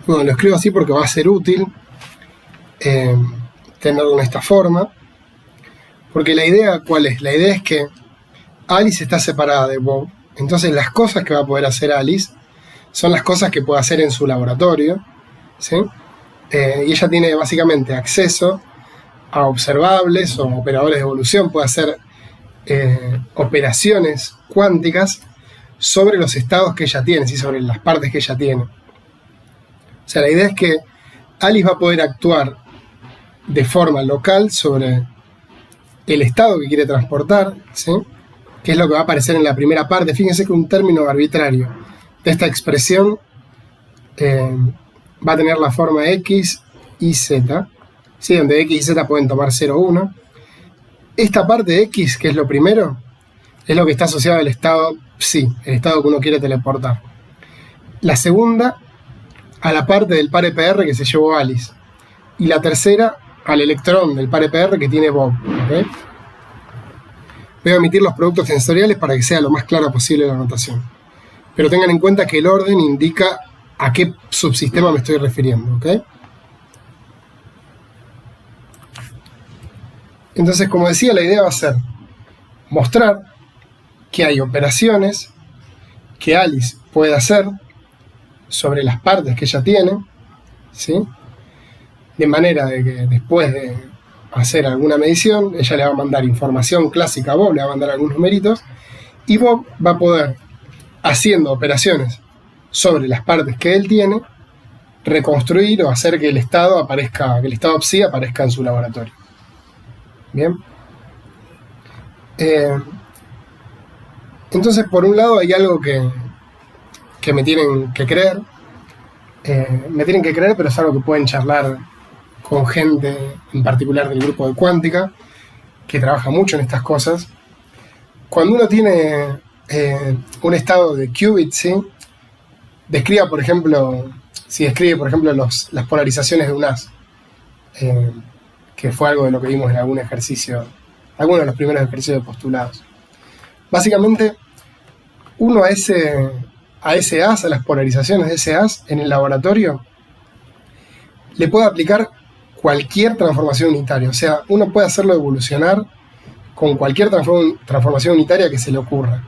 [SPEAKER 1] Bueno, lo escribo así porque va a ser útil tenerlo en esta forma, porque la idea, ¿cuál es? La idea es que Alice está separada de Bob, entonces las cosas que va a poder hacer Alice son las cosas que puede hacer en su laboratorio, ¿sí? Y ella tiene básicamente acceso a observables o operadores de evolución, puede hacer operaciones cuánticas sobre los estados que ella tiene, ¿sí?, sobre las partes que ella tiene. O sea, la idea es que Alice va a poder actuar de forma local sobre el estado que quiere transportar, ¿sí?, que es lo que va a aparecer en la primera parte. Fíjense que un término arbitrario de esta expresión va a tener la forma x y z, ¿sí?, donde x y z pueden tomar 0 o 1. Esta parte de x, que es lo primero, es lo que está asociado al estado psi, el estado que uno quiere teleportar. La segunda, a la parte del par EPR que se llevó Alice. y la tercera al electrón del par EPR que tiene Bob. ¿Okay? Voy a omitir los productos tensoriales para que sea lo más clara posible la notación. Pero tengan en cuenta que el orden indica a qué subsistema me estoy refiriendo. ¿Okay? Entonces, como decía, la idea va a ser mostrar que hay operaciones que Alice puede hacer sobre las partes que ella tiene, ¿sí? De manera de que después de hacer alguna medición, ella le va a mandar información clásica a Bob, le va a mandar algunos numeritos, y Bob va a poder, haciendo operaciones sobre las partes que él tiene, reconstruir o hacer que el estado aparezca, que el estado psi aparezca en su laboratorio. Bien. Entonces, por un lado, hay algo que me tienen que creer. Pero es algo que pueden charlar con gente, en particular del grupo de cuántica, que trabaja mucho en estas cosas. Cuando uno tiene un estado de qubit, ¿sí? Describe, por ejemplo, las polarizaciones de un haz, que fue algo de lo que vimos en algún ejercicio, algunos de los primeros ejercicios de postulados. Básicamente, uno a ese haz, a las polarizaciones de ese haz en el laboratorio, le puede aplicar cualquier transformación unitaria. O sea, uno puede hacerlo evolucionar con cualquier transformación unitaria que se le ocurra.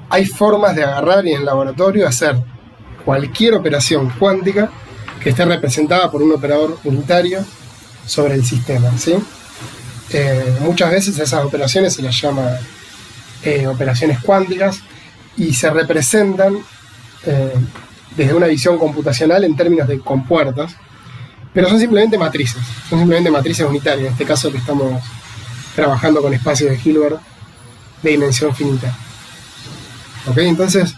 [SPEAKER 1] Hay formas de agarrar y en el laboratorio hacer cualquier operación cuántica que esté representada por un operador unitario sobre el sistema, ¿sí? Muchas veces esas operaciones se las llama operaciones cuánticas y se representan desde una visión computacional en términos de compuertas, pero son simplemente matrices unitarias, en este caso que estamos trabajando con espacios de Hilbert de dimensión finita. ¿Ok? Entonces,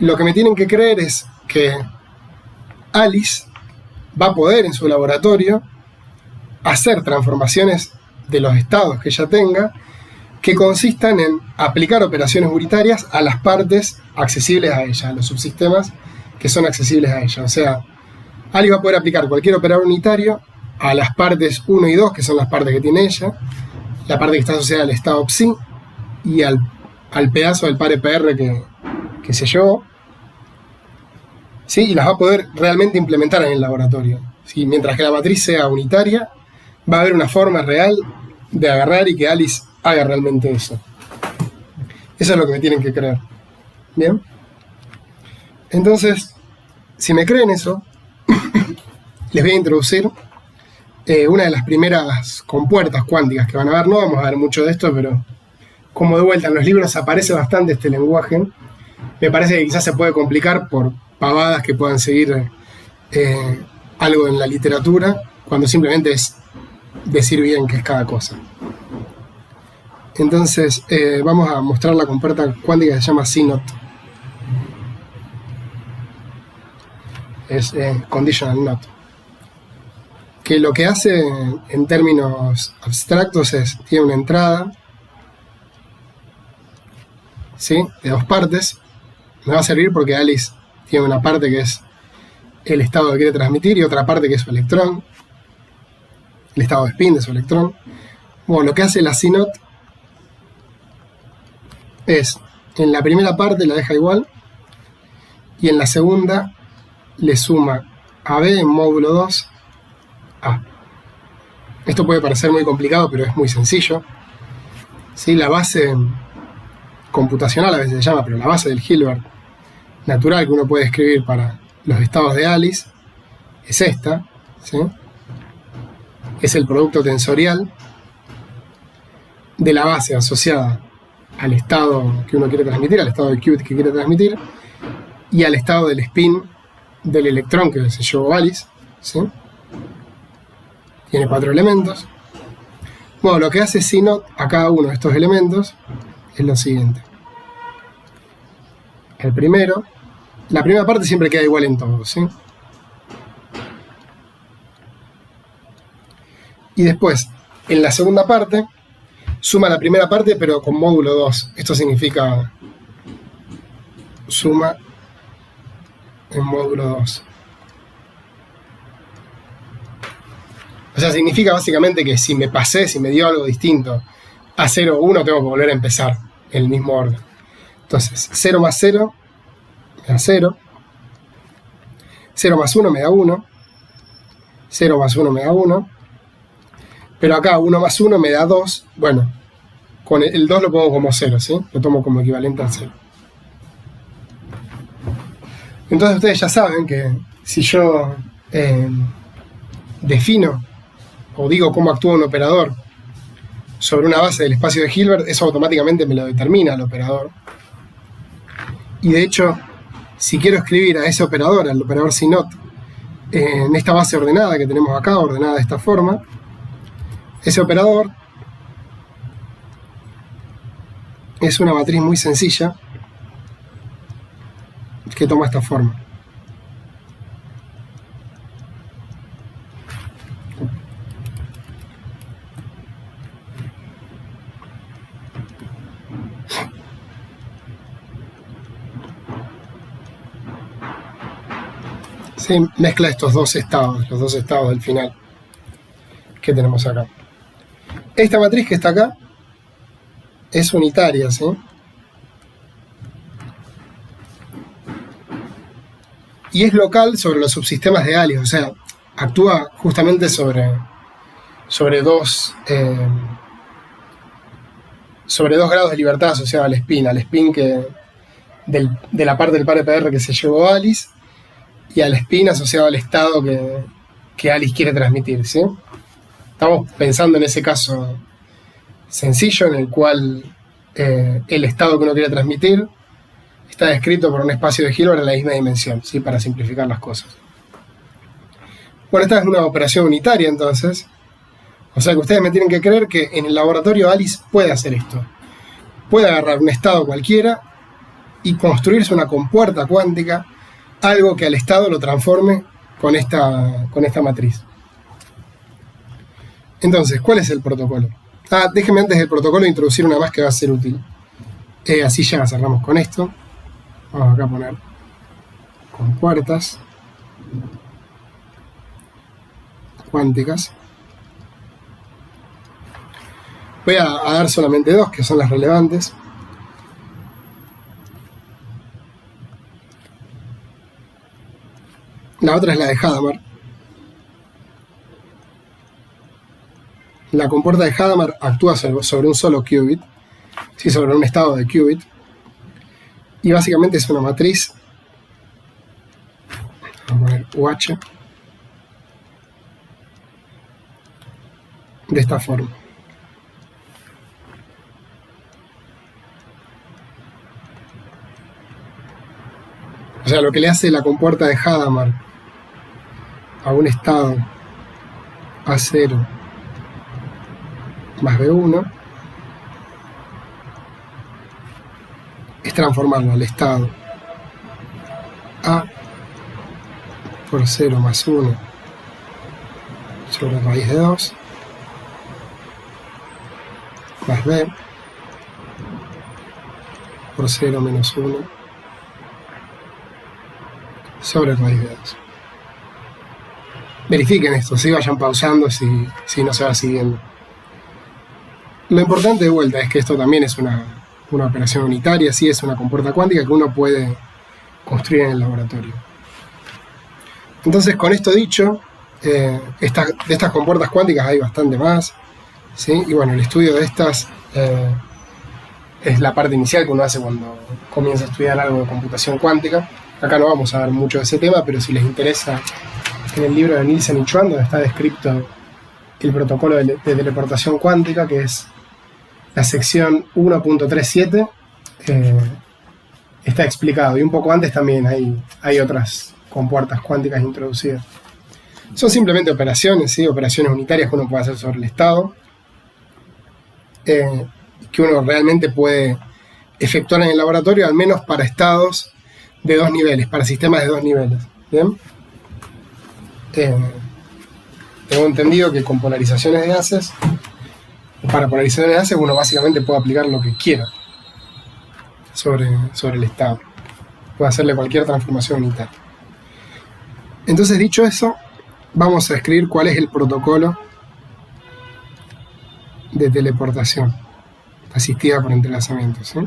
[SPEAKER 1] lo que me tienen que creer es que Alice va a poder en su laboratorio hacer transformaciones de los estados que ella tenga que consistan en aplicar operaciones unitarias a las partes accesibles a ella, a los subsistemas que son accesibles a ella. O sea, Alice va a poder aplicar cualquier operador unitario a las partes 1 y 2, que son las partes que tiene ella, la parte que está asociada al estado psi y al pedazo del par EPR que se llevó, ¿sí? Y las va a poder realmente implementar en el laboratorio, ¿sí? Mientras que la matriz sea unitaria, va a haber una forma real de agarrar y que Alice haga realmente eso. Eso es lo que me tienen que creer. ¿Bien? Entonces, si me creen eso, les voy a introducir una de las primeras compuertas cuánticas que van a ver. No vamos a ver mucho de esto, pero como de vuelta en los libros aparece bastante este lenguaje, me parece que quizás se puede complicar por pavadas que puedan seguir algo en la literatura, cuando simplemente es decir bien qué es cada cosa. Entonces, vamos a mostrar la compuerta cuántica que se llama CNOT. Es Conditional Not. Que lo que hace en términos abstractos es, tiene una entrada, ¿sí? De dos partes. Me va a servir porque Alice tiene una parte que es el estado que quiere transmitir y otra parte que es su electrón, el estado de spin de su electrón. Bueno, lo que hace la CNOT es, en la primera parte la deja igual y en la segunda le suma a B en módulo 2 A. Esto puede parecer muy complicado, pero es muy sencillo, ¿sí? La base computacional a veces se llama, pero la base del Hilbert natural que uno puede escribir para los estados de Alice es esta, ¿sí? Es el producto tensorial de la base asociada al estado que uno quiere transmitir, al estado del qubit que quiere transmitir, y al estado del spin del electrón que se llevó Alice, ¿sí? Tiene 4 elementos. Bueno, lo que hace CNOT a cada uno de estos elementos es lo siguiente. El primero, la primera parte siempre queda igual en todos, ¿sí? Y después, en la segunda parte, suma la primera parte, pero con módulo 2. Esto significa suma en módulo 2. O sea, significa básicamente que si me pasé, si me dio algo distinto a 0 o 1, tengo que volver a empezar en el mismo orden. Entonces, 0 más 0 me da 0. 0 más 1 me da 1. 0 más 1 me da 1. Pero acá 1 más 1 me da 2. Bueno, con el 2 lo pongo como 0, ¿sí? Lo tomo como equivalente al 0. Entonces ustedes ya saben que si yo defino o digo cómo actúa un operador sobre una base del espacio de Hilbert, eso automáticamente me lo determina el operador. Y de hecho, si quiero escribir a ese operador, al operador CNOT, en esta base ordenada que tenemos acá, ordenada de esta forma, ese operador es una matriz muy sencilla que toma esta forma. Sí, mezcla estos dos estados, los dos estados del final que tenemos acá. Esta matriz que está acá es unitaria, ¿sí? Y es local sobre los subsistemas de Alice, o sea, actúa justamente sobre dos grados de libertad asociada al spin de la parte del par EPR que se llevó a Alice, y al spin asociado al estado que Alice quiere transmitir, ¿sí? Estamos pensando en ese caso sencillo en el cual el estado que uno quiere transmitir está descrito por un espacio de Hilbert en la misma dimensión, ¿sí? Para simplificar las cosas. Bueno, esta es una operación unitaria entonces, o sea que ustedes me tienen que creer que en el laboratorio Alice puede hacer esto. Puede agarrar un estado cualquiera y construirse una compuerta cuántica, algo que al estado lo transforme con esta matriz. Entonces, ¿cuál es el protocolo? Déjenme antes del protocolo introducir una más que va a ser útil. Así ya cerramos con esto. Vamos acá a poner compuertas cuánticas. Voy a dar solamente dos, que son las relevantes. La otra es la de Hadamard. La compuerta de Hadamard actúa sobre un solo qubit, ¿sí? Sobre un estado de qubit. Y básicamente es una matriz. Vamos a poner UH. De esta forma. O sea, lo que le hace la compuerta de Hadamard a un estado A0 más B1 es transformarlo al estado A por 0 más 1 sobre raíz de 2 más B por 0 menos 1 sobre raíz de 2. Verifiquen esto, si vayan pausando si no se va siguiendo. Lo importante de vuelta es que esto también es una operación unitaria, sí, es una compuerta cuántica que uno puede construir en el laboratorio. Entonces, con esto dicho, de estas compuertas cuánticas hay bastante más, ¿sí? Y bueno, el estudio de estas es la parte inicial que uno hace cuando comienza a estudiar algo de computación cuántica. Acá no vamos a ver mucho de ese tema, pero si les interesa, en el libro de Nielsen y Chuan, donde está descrito el protocolo de teleportación cuántica, que es la sección 1.37, está explicado. Y un poco antes también hay otras compuertas cuánticas introducidas. Son simplemente operaciones, ¿sí? Operaciones unitarias que uno puede hacer sobre el estado, que uno realmente puede efectuar en el laboratorio, al menos para estados de 2 niveles, para sistemas de 2 niveles. ¿Bien? Tengo entendido que con polarizaciones de haces, para polarizaciones de haces, uno básicamente puede aplicar lo que quiera sobre el estado. Puede hacerle cualquier transformación unitaria. Entonces, dicho eso, vamos a escribir cuál es el protocolo de teleportación asistida por entrelazamiento, ¿sí?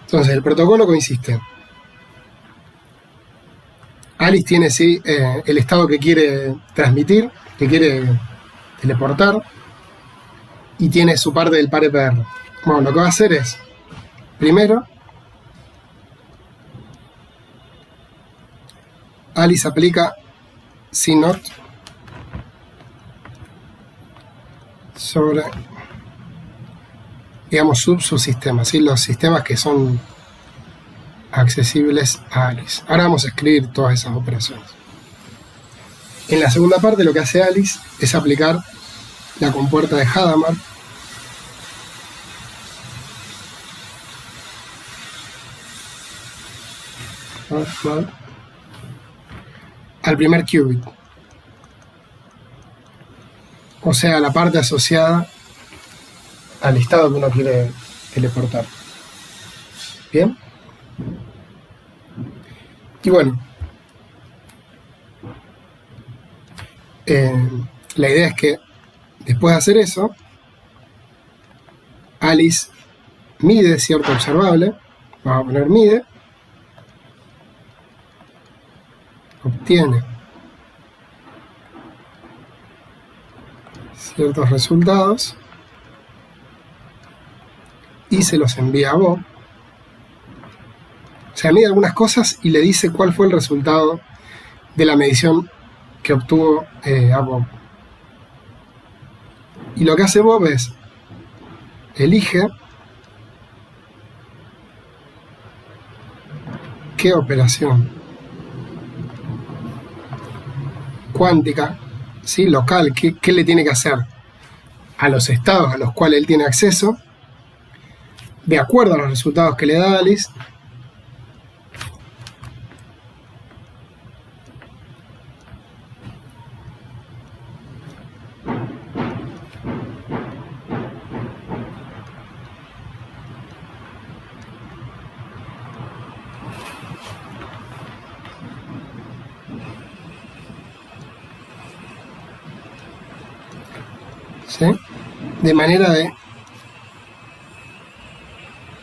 [SPEAKER 1] Entonces, el protocolo consiste. Alice tiene sí el estado que quiere transmitir, que quiere teleportar, y tiene su parte del par EPR. Bueno, lo que va a hacer es, primero, Alice aplica CNOT sobre, digamos, subsistemas, ¿sí? Los sistemas que son accesibles a Alice. Ahora vamos a escribir todas esas operaciones. En la segunda parte lo que hace Alice es aplicar la compuerta de Hadamard al primer qubit, o sea, la parte asociada al estado que uno quiere teleportar. ¿Bien? Y bueno, la idea es que después de hacer eso, Alice mide cierto observable, vamos a poner mide, obtiene ciertos resultados y se los envía a Bob. O sea, mide algunas cosas y le dice cuál fue el resultado de la medición que obtuvo a Bob. Y lo que hace Bob es elige qué operación cuántica, ¿sí? Local, qué le tiene que hacer a los estados a los cuales él tiene acceso, de acuerdo a los resultados que le da Alice, ¿sí? De manera de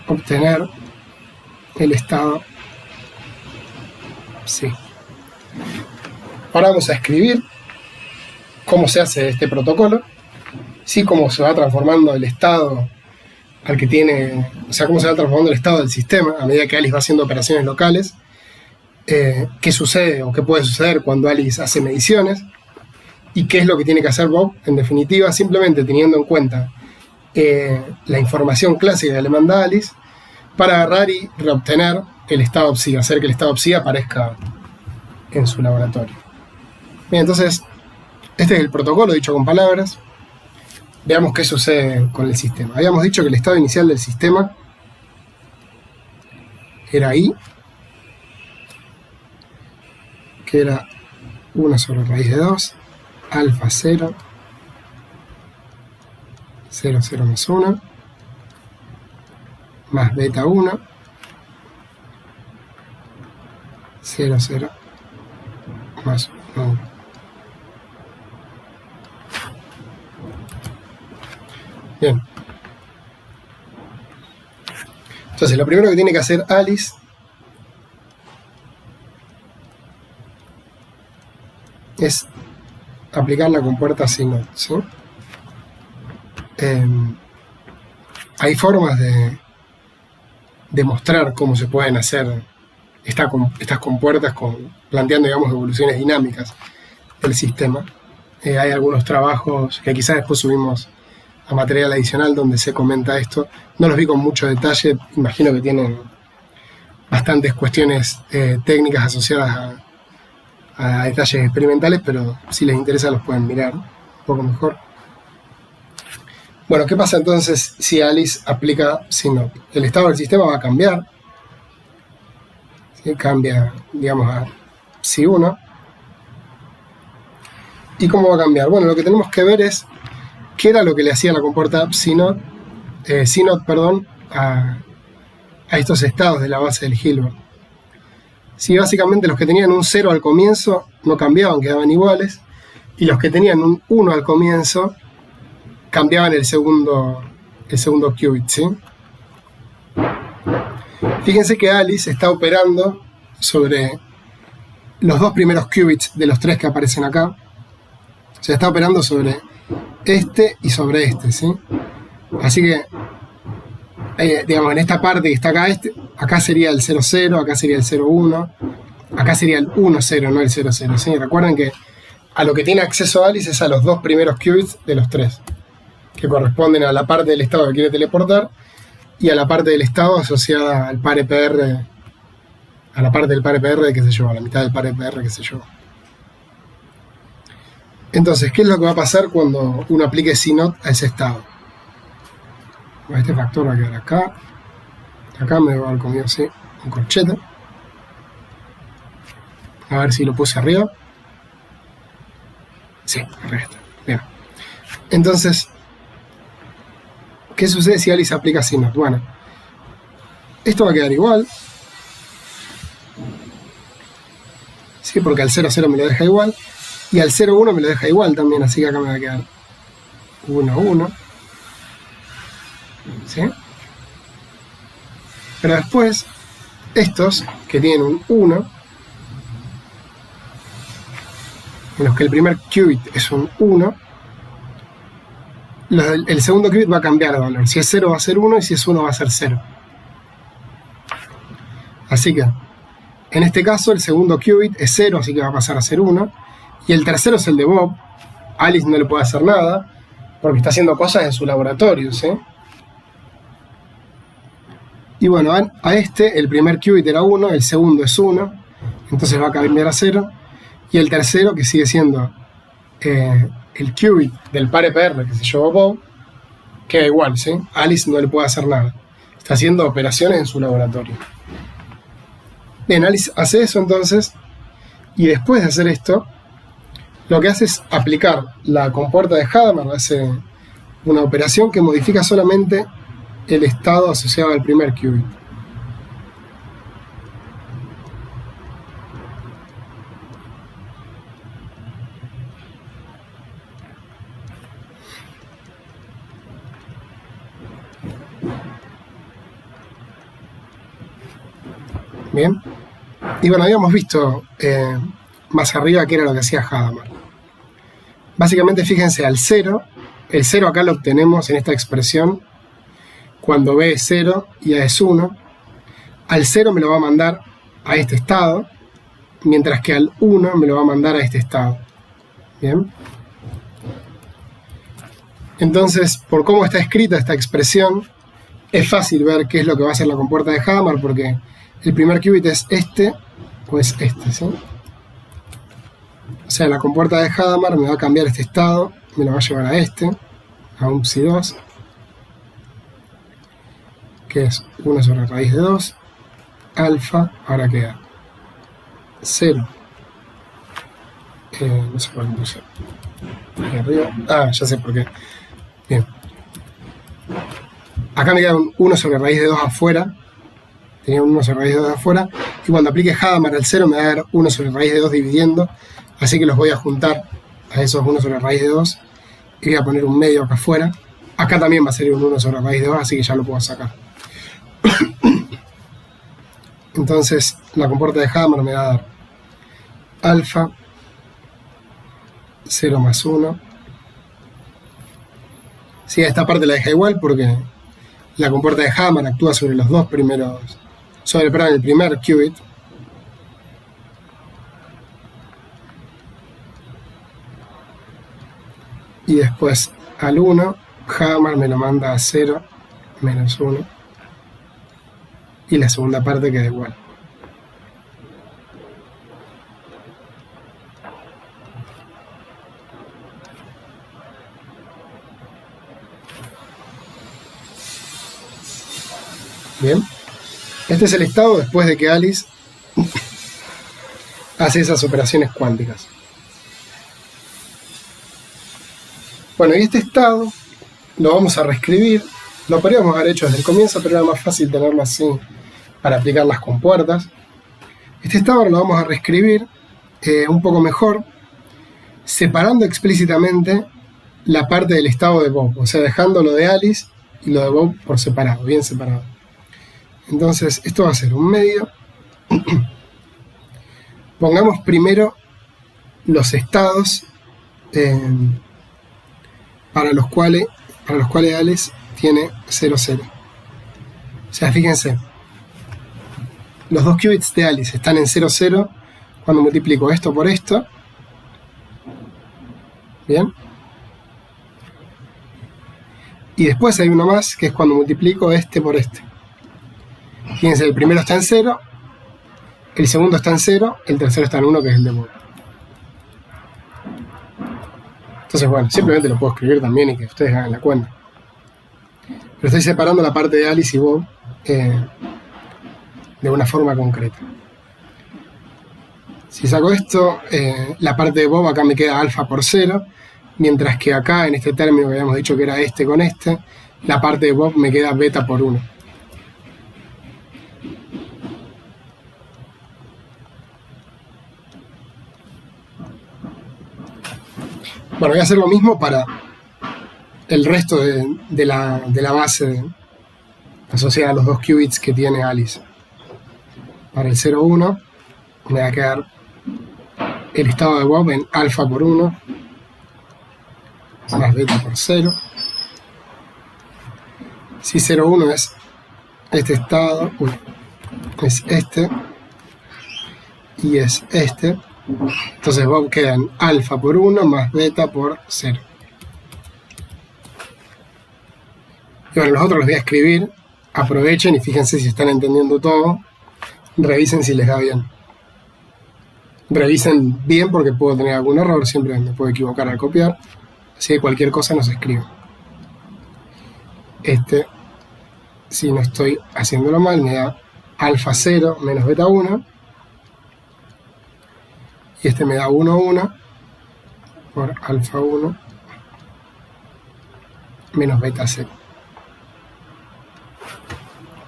[SPEAKER 1] obtener el estado sí. Ahora vamos a escribir cómo se hace este protocolo, sí, cómo se va transformando el estado al que tiene, o sea, cómo se va transformando el estado del sistema a medida que Alice va haciendo operaciones locales, qué sucede o qué puede suceder cuando Alice hace mediciones, y qué es lo que tiene que hacer Bob, en definitiva, simplemente teniendo en cuenta la información clásica que le manda Alice, para agarrar y reobtener el estado psi, hacer que el estado psi aparezca en su laboratorio. Bien, entonces, este es el protocolo dicho con palabras. Veamos qué sucede con el sistema. Habíamos dicho que el estado inicial del sistema era I, que era 1 sobre raíz de 2, alfa 0, 0, 0 más 1, más beta 1, 0, 0 más 1. Bien. Entonces, lo primero que tiene que hacer Alice es aplicar la compuerta CNOT, ¿sí? Hay formas de demostrar cómo se pueden hacer estas compuertas planteando, digamos, evoluciones dinámicas del sistema. Hay algunos trabajos que quizás después subimos a material adicional donde se comenta esto. No los vi con mucho detalle, imagino que tienen bastantes cuestiones técnicas asociadas a detalles experimentales, pero si les interesa los pueden mirar un poco mejor. Bueno, ¿qué pasa entonces si Alice aplica CNOT? El estado del sistema va a cambiar, ¿sí? Cambia, digamos, a psi1. ¿Y cómo va a cambiar? Bueno, lo que tenemos que ver es qué era lo que le hacía la compuerta CNOT, a estos estados de la base del Hilbert. Sí, básicamente los que tenían un 0 al comienzo no cambiaban, quedaban iguales, y los que tenían un 1 al comienzo cambiaban el segundo qubit, ¿sí? Fíjense que Alice está operando sobre los dos primeros qubits de los 3 que aparecen acá. O sea, está operando sobre este y sobre este, ¿sí? Así que, digamos, en esta parte que está acá, acá sería el 00, acá sería el 01, acá sería el 10, no el 00, ¿sí? Recuerden que a lo que tiene acceso Alice es a los dos primeros qubits de los 3, que corresponden a la parte del estado que quiere teleportar y a la parte del estado asociada al par EPR, a la parte del par EPR que se llevó, a la mitad del par EPR que se llevó. Entonces, ¿qué es lo que va a pasar cuando uno aplique CNOT a ese estado? Bueno, este factor va a quedar acá. Acá me va a haber comido así un corchete. A ver si lo puse arriba. Sí, arriba está. Bien. Entonces, ¿qué sucede si Alice aplica CNOT? Bueno, esto va a quedar igual. Sí, porque al 00 me lo deja igual. Y al 01 me lo deja igual también, así que acá me va a quedar 1, 1. ¿Sí? Pero después, estos que tienen un 1, en los que el primer qubit es un 1, el segundo qubit va a cambiar de valor. Si es 0 va a ser 1 y si es 1 va a ser 0. Así que, en este caso, el segundo qubit es 0, así que va a pasar a ser 1. Y el tercero es el de Bob. Alice no le puede hacer nada, porque está haciendo cosas en su laboratorio, ¿sí? Y bueno, a este, el primer qubit era 1, el segundo es 1, entonces va a cambiar a 0. Y el tercero, que sigue siendo el qubit del par EPR que se llevó Bob, queda igual, ¿sí? Alice no le puede hacer nada. Está haciendo operaciones en su laboratorio. Bien, Alice hace eso entonces, y después de hacer esto, lo que hace es aplicar la compuerta de Hadamard, hace una operación que modifica solamente el estado asociado al primer qubit. Bien, y bueno, habíamos visto más arriba qué era lo que hacía Hadamard. Básicamente, fíjense, al 0, el 0 acá lo obtenemos en esta expresión cuando B es 0 y A es 1. Al 0 me lo va a mandar a este estado, mientras que al 1 me lo va a mandar a este estado. Bien. Entonces, por cómo está escrita esta expresión, es fácil ver qué es lo que va a hacer la compuerta de Hadamard, porque el primer qubit es este o es este, ¿sí? O sea, la compuerta de Hadamard me va a cambiar este estado, me lo va a llevar a este, a un psi2, que es 1 sobre raíz de 2, alfa, ahora queda 0. No sé por qué puse ahí arriba. Ah, ya sé por qué. Bien. Acá me queda un 1 sobre raíz de 2 afuera. Tenía un 1 sobre raíz de 2 afuera. Y cuando aplique Hadamard al 0 me va a dar 1 sobre raíz de 2 dividiendo. Así que los voy a juntar a esos 1 sobre raíz de 2. Y voy a poner un medio acá afuera. Acá también va a ser un 1 sobre raíz de 2, así que ya lo puedo sacar. Entonces la compuerta de Hadamard me va a dar alfa 0 más 1. Sí, esta parte la deja igual porque la compuerta de Hadamard actúa sobre los dos primeros, perdón, el primer qubit. Y después al 1, Hadamard me lo manda a 0 menos 1. Y la segunda parte queda igual. Bien, este es el estado después de que Alice hace esas operaciones cuánticas. Bueno, y este estado lo vamos a reescribir. Lo podríamos haber hecho desde el comienzo, pero era más fácil tenerlo así para aplicar las compuertas. Este estado ahora lo vamos a reescribir un poco mejor, separando explícitamente la parte del estado de Bob, o sea, dejando lo de Alice y lo de Bob por separado, bien separado. Entonces, esto va a ser un medio. Pongamos primero los estados para los cuales Alice tiene 0, 0. O sea, fíjense, los 2 qubits de Alice están en 0, 0 cuando multiplico esto por esto. Bien. Y después hay uno más, que es cuando multiplico este por este. Fíjense, el primero está en 0, el segundo está en 0, el tercero está en 1, que es el de Bob. Entonces, bueno, simplemente lo puedo escribir también y que ustedes hagan la cuenta. Pero estoy separando la parte de Alice y Bob de una forma concreta. Si saco esto, la parte de Bob acá me queda alfa por 0, mientras que acá, en este término que habíamos dicho que era este con este, la parte de Bob me queda beta por 1. Bueno, voy a hacer lo mismo para el resto de la base asociada a los 2 qubits que tiene Alice. Para el 0, 1 me va a quedar el estado de Bob en alfa por 1 más beta por 0. Si 0, 1 es este estado, es este y es este, entonces Bob queda en alfa por 1 más beta por 0. Y bueno, los otros los voy a escribir, aprovechen y fíjense si están entendiendo todo, revisen si les da bien. Revisen bien porque puedo tener algún error, siempre me puedo equivocar al copiar, así que cualquier cosa nos escribe. Si no estoy haciéndolo mal, me da alfa 0 menos beta 1, y este me da 1, 1 por alfa 1 menos beta 0.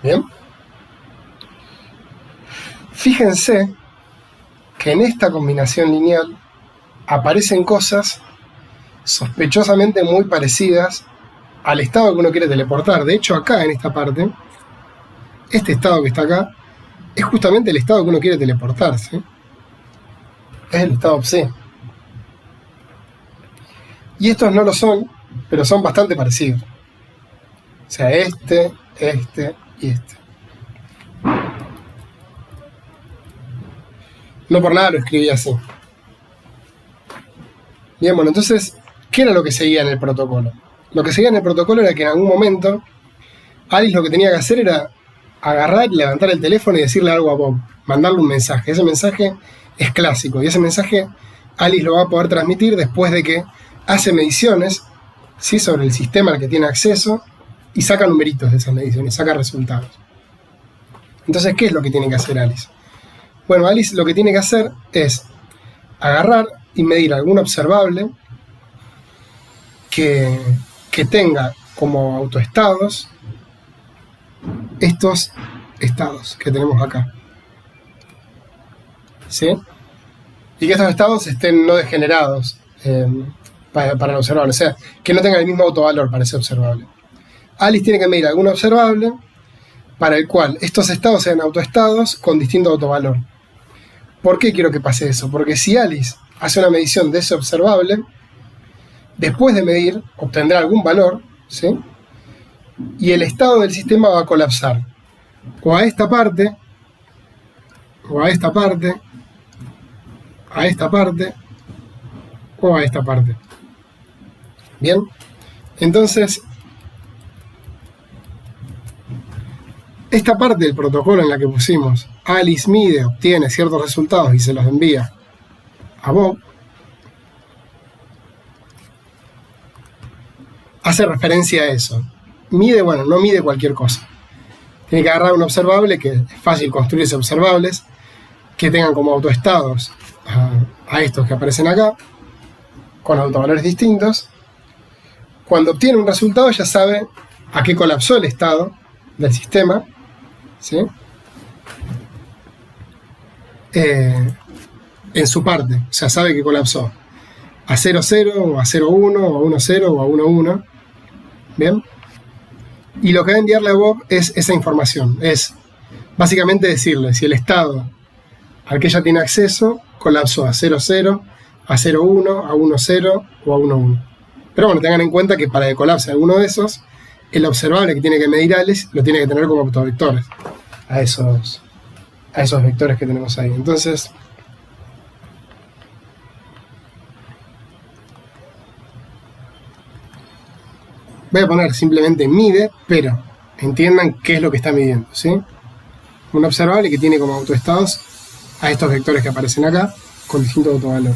[SPEAKER 1] Bien. Fíjense que en esta combinación lineal aparecen cosas sospechosamente muy parecidas al estado que uno quiere teleportar. De hecho, acá en esta parte, este estado que está acá es justamente el estado que uno quiere teleportar, ¿sí? Es el estado psi. Y estos no lo son, pero son bastante parecidos. O sea, este y este. No por nada lo escribí así. Bien, bueno, entonces, ¿qué era lo que seguía en el protocolo? Lo que seguía en el protocolo era que en algún momento Alice lo que tenía que hacer era agarrar y levantar el teléfono y decirle algo a Bob, mandarle un mensaje. Ese mensaje es clásico y ese mensaje Alice lo va a poder transmitir después de que hace mediciones, ¿sí?, sobre el sistema al que tiene acceso y saca numeritos de esas mediciones, saca resultados. Entonces, ¿qué es lo que tiene que hacer Alice? Bueno, Alice lo que tiene que hacer es agarrar y medir algún observable que tenga como autoestados estos estados que tenemos acá, ¿sí? Y que estos estados estén no degenerados para el observable, o sea, que no tengan el mismo autovalor para ese observable. Alice tiene que medir algún observable para el cual estos estados sean autoestados con distinto autovalor. ¿Por qué quiero que pase eso? Porque si Alice hace una medición de ese observable, después de medir obtendrá algún valor, ¿sí?, y el estado del sistema va a colapsar o a esta parte, o a esta parte, a esta parte, o a esta parte. Bien, entonces esta parte del protocolo en la que pusimos Alice mide, obtiene ciertos resultados y se los envía a Bob, hace referencia a eso. Mide, bueno, no mide cualquier cosa. Tiene que agarrar un observable, que es fácil construirse observables, que tengan como autoestados a estos que aparecen acá, con autovalores distintos. Cuando obtiene un resultado ya sabe a qué colapsó el estado del sistema, ¿sí? en su parte, o sea, sabe que colapsó a 0,0 o a 0,1 o a 1,0 o a 1,1. ¿Bien? Y lo que va a enviarle a Bob es esa información, es básicamente decirle si el estado al que ella tiene acceso colapsó a 0,0, a 0,1, a 1,0 o a 1,1. Pero bueno, tengan en cuenta que para que colapse alguno de esos, el observable que tiene que medir Alice lo tiene que tener como autovectores a esos vectores que tenemos ahí. Entonces, voy a poner simplemente mide, pero entiendan qué es lo que está midiendo, ¿sí? Un observable que tiene como autoestados a estos vectores que aparecen acá con distinto autovalor.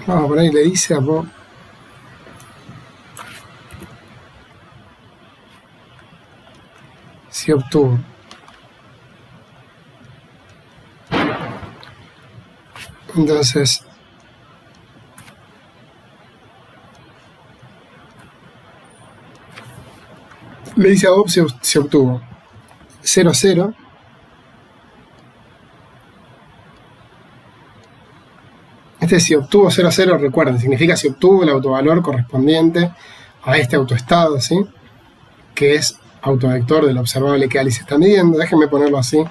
[SPEAKER 1] Vamos a poner, le dice a Bob si obtuvo entonces le dice a Bob si obtuvo 0,0 si obtuvo 0,0, recuerden, significa si obtuvo el autovalor correspondiente a este autoestado, ¿sí? Que es autovector del observable que Alice está midiendo. Déjenme ponerlo así,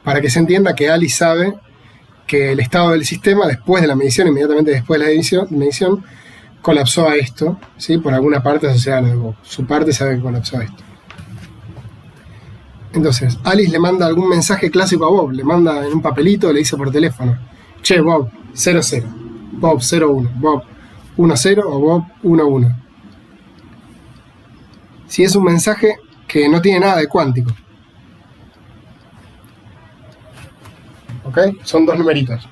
[SPEAKER 1] para que se entienda que Alice sabe que el estado del sistema, después de la medición, inmediatamente después de la medición, colapsó a esto, ¿sí? Por alguna parte asociada a lo de Bob. Su parte sabe que colapsó a esto. Entonces, Alice le manda algún mensaje clásico a Bob, le manda en un papelito, le dice por teléfono: che, Bob, 0,0, Bob 0,1, Bob 1,0 o Bob 1,1. Si es un mensaje que no tiene nada de cuántico. ¿Ok? Son dos numeritos.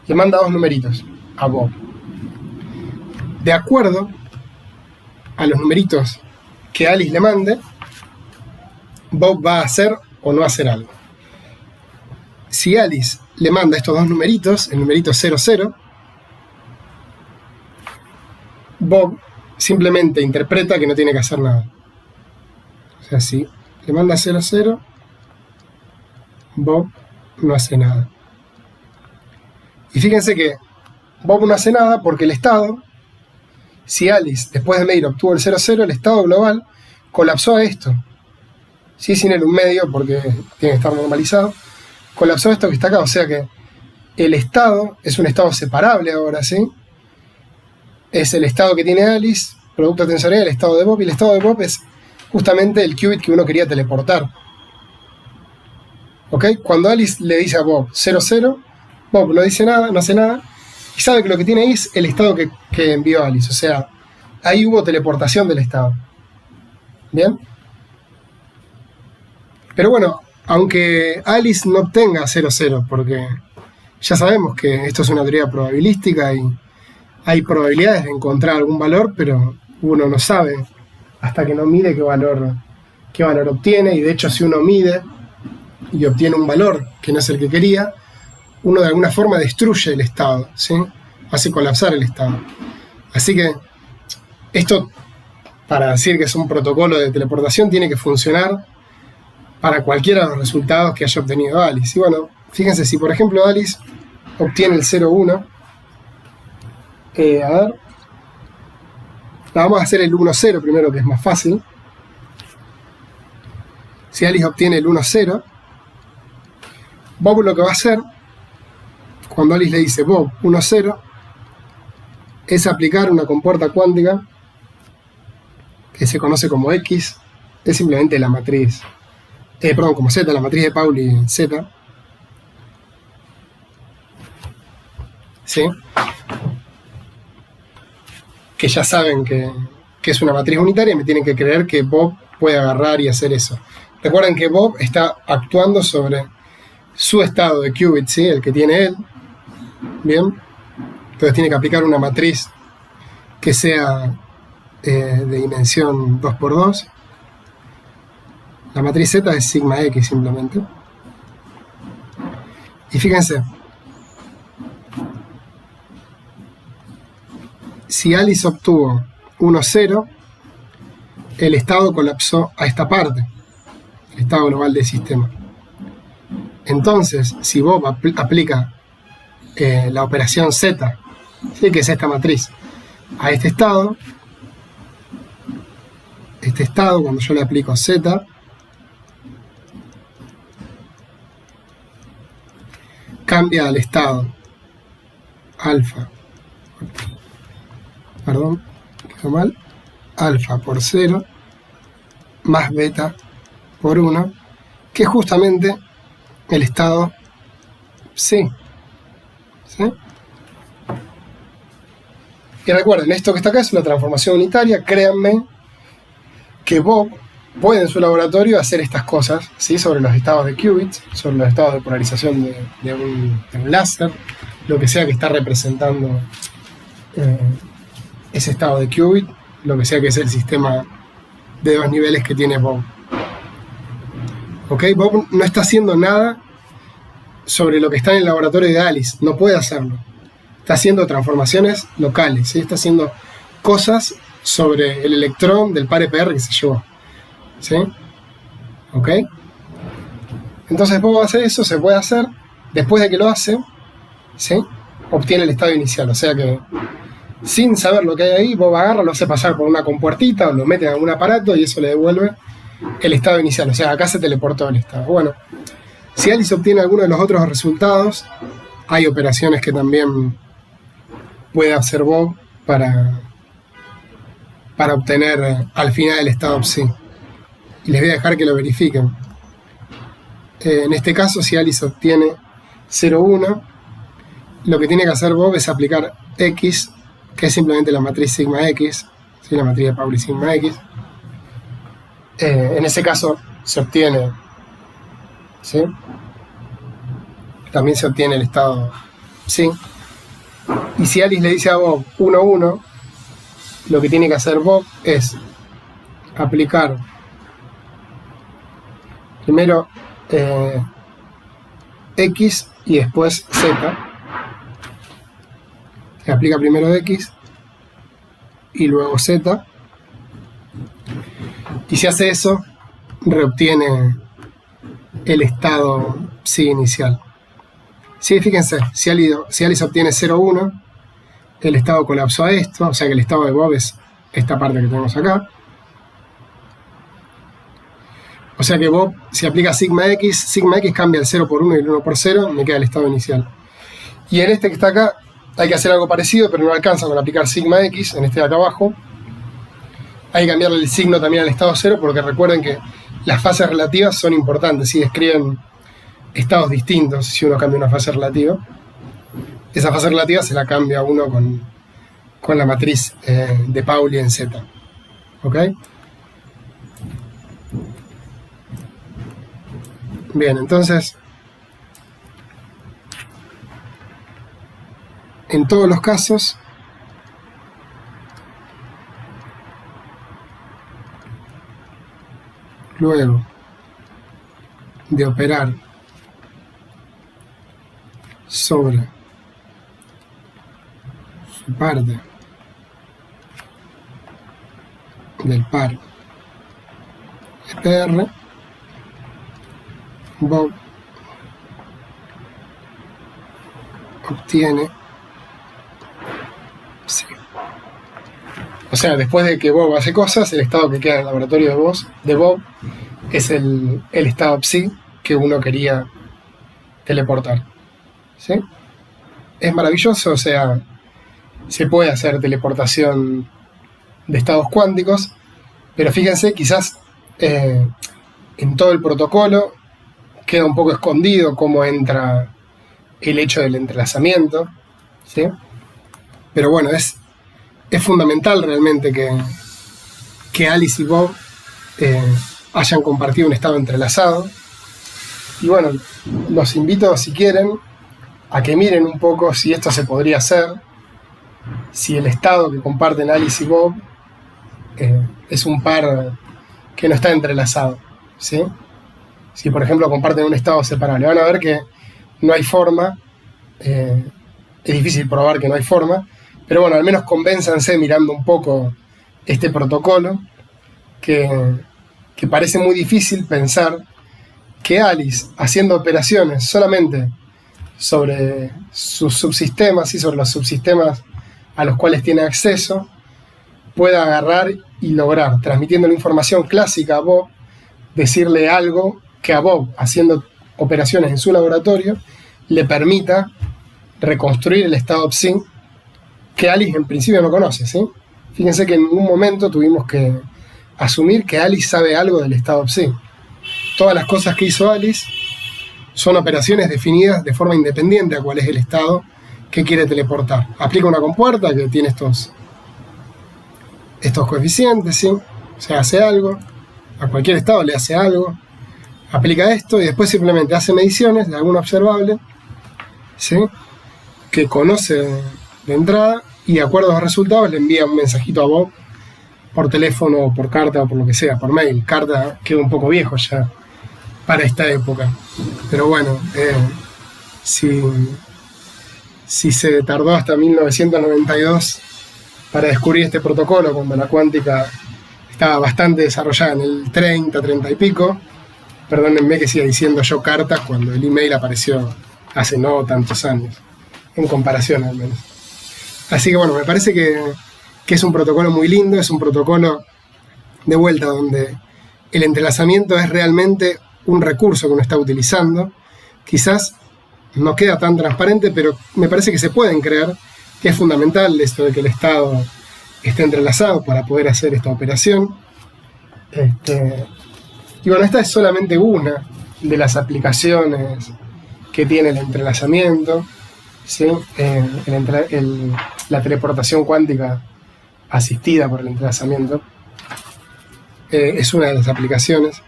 [SPEAKER 1] Le manda dos numeritos a Bob. De acuerdo a los numeritos que Alice le mande, Bob va a hacer o no hacer algo. Si Alice le manda estos dos numeritos, el numerito 0,0, Bob simplemente interpreta que no tiene que hacer nada. O sea, si le manda 0,0, Bob no hace nada. Y fíjense que Bob no hace nada porque el estado, si Alice después de medir obtuvo el 0,0, el estado global colapsó a esto. Sí, sin el un medio porque tiene que estar normalizado. Colapsó esto que está acá, o sea que el estado es un estado separable ahora, ¿sí? Es el estado que tiene Alice, producto tensorial, el estado de Bob, y el estado de Bob es justamente el qubit que uno quería teleportar. ¿Ok? Cuando Alice le dice a Bob 0,0, Bob no dice nada, no hace nada, y sabe que lo que tiene ahí es el estado que envió Alice, o sea, ahí hubo teleportación del estado. ¿Bien? Pero bueno, aunque Alice no obtenga 0,0, porque ya sabemos que esto es una teoría probabilística y hay probabilidades de encontrar algún valor, pero uno no sabe hasta que no mide qué valor obtiene, y de hecho si uno mide y obtiene un valor que no es el que quería, uno de alguna forma destruye el estado, ¿sí? Hace colapsar el estado. Así que esto, para decir que es un protocolo de teleportación, tiene que funcionar para cualquiera de los resultados que haya obtenido Alice. Y bueno, fíjense, si por ejemplo Alice obtiene el 0,1, a ver, vamos a hacer el 1,0 primero, que es más fácil. Si Alice obtiene el 1,0, Bob lo que va a hacer, cuando Alice le dice Bob 1,0, es aplicar una compuerta cuántica que se conoce como X, es simplemente la matriz, como Z, la matriz de Pauli Z. ¿Sí? Que ya saben que es una matriz unitaria y me tienen que creer que Bob puede agarrar y hacer eso. Recuerden que Bob está actuando sobre su estado de qubit, ¿sí? El que tiene él. Bien. Entonces tiene que aplicar una matriz que sea de dimensión 2×2. La matriz Z es sigma X simplemente. Y fíjense, si Alice obtuvo 1, 0, el estado colapsó a esta parte, el estado global del sistema. Entonces, si Bob aplica la operación Z, ¿sí?, que es esta matriz, a este estado, cuando yo le aplico Z, cambia al estado alfa, perdón, quedó mal, alfa por 0 más beta por 1, que es justamente el estado psi. ¿Sí? Y recuerden, esto que está acá es una transformación unitaria. Créanme que Bob puede en su laboratorio hacer estas cosas, ¿sí?, sobre los estados de qubits, sobre los estados de polarización de un láser, lo que sea que está representando ese estado de qubit, lo que sea que es el sistema de 2 niveles que tiene Bob. ¿Ok? Bob no está haciendo nada sobre lo que está en el laboratorio de Alice, no puede hacerlo. Está haciendo transformaciones locales, ¿sí? Está haciendo cosas sobre el electrón del par EPR que se llevó. ¿Sí? ¿Ok? Entonces Bob hace eso, se puede hacer. Después de que lo hace, ¿sí?, obtiene el estado inicial. O sea que, sin saber lo que hay ahí, Bob agarra, lo hace pasar por una compuertita o lo mete en algún aparato y eso le devuelve el estado inicial. O sea, acá se teleportó el estado. Bueno, si Alice obtiene alguno de los otros resultados, hay operaciones que también puede hacer Bob para obtener al final el estado psi. Y les voy a dejar que lo verifiquen. En este caso, si Alice obtiene 0, 1, lo que tiene que hacer Bob es aplicar X, que es simplemente la matriz sigma X, ¿sí?, la matriz de Pauli sigma X. En ese caso se obtiene, ¿sí?, también se obtiene el estado psi. Y si Alice le dice a Bob 1, 1, lo que tiene que hacer Bob es aplicar primero X y después Z. Se aplica primero X y luego Z. Y si hace eso, reobtiene el estado psi inicial. Sí, fíjense, si Alice obtiene 0, 1, el estado colapsó a esto, o sea que el estado de Bob es esta parte que tenemos acá. O sea que Bob, si aplica sigma X cambia el 0 por 1 y el 1 por 0, me queda el estado inicial. Y en este que está acá, hay que hacer algo parecido, pero no alcanza con aplicar sigma X, en este de acá abajo. Hay que cambiarle el signo también al estado 0, porque recuerden que las fases relativas son importantes, si describen estados distintos si uno cambia una fase relativa. Esa fase relativa se la cambia uno con la matriz de Pauli en Z. ¿Ok? Bien, entonces, en todos los casos, luego de operar sobre su parte del par EPR, Bob obtiene psi. O sea, después de que Bob hace cosas, el estado que queda en el laboratorio de Bob es el estado psi que uno quería teleportar. ¿Sí? Es maravilloso, o sea, se puede hacer teleportación de estados cuánticos, pero fíjense, quizás en todo el protocolo queda un poco escondido cómo entra el hecho del entrelazamiento, ¿sí? Pero bueno, es fundamental realmente que Alice y Bob hayan compartido un estado entrelazado. Y bueno, los invito, si quieren, a que miren un poco si esto se podría hacer, si el estado que comparten Alice y Bob es un par que no está entrelazado, ¿sí? Si, por ejemplo, comparten un estado separable, van a ver que no hay forma, es difícil probar que no hay forma, pero bueno, al menos convénzanse mirando un poco este protocolo, que parece muy difícil pensar que Alice, haciendo operaciones solamente sobre sus subsistemas y sobre los subsistemas a los cuales tiene acceso, pueda agarrar y lograr, transmitiendo la información clásica a Bob, decirle algo que a Bob, haciendo operaciones en su laboratorio, le permita reconstruir el estado psi que Alice en principio no conoce, ¿sí? Fíjense que en un momento tuvimos que asumir que Alice sabe algo del estado psi. Todas las cosas que hizo Alice son operaciones definidas de forma independiente a cuál es el estado que quiere teleportar. Aplica una compuerta que tiene estos coeficientes, ¿sí? O sea, hace algo, a cualquier estado le hace algo, aplica esto y después simplemente hace mediciones de algún observable, ¿sí? Que conoce de entrada y de acuerdo a los resultados le envía un mensajito a Bob por teléfono o por carta o por lo que sea, por mail. Carta queda un poco viejo ya para esta época, pero bueno, si se tardó hasta 1992 para descubrir este protocolo, cuando la cuántica estaba bastante desarrollada en el 30 y pico, perdónenme que siga diciendo yo cartas cuando el email apareció hace no tantos años, en comparación al menos. Así que bueno, me parece que es un protocolo muy lindo, es un protocolo de vuelta donde el entrelazamiento es realmente un recurso que uno está utilizando. Quizás no queda tan transparente, pero me parece que se pueden creer que es fundamental esto de que el estado esté entrelazado para poder hacer esta operación. Y bueno, esta es solamente una de las aplicaciones que tiene el entrelazamiento, ¿sí? La teleportación cuántica asistida por el entrelazamiento es una de las aplicaciones.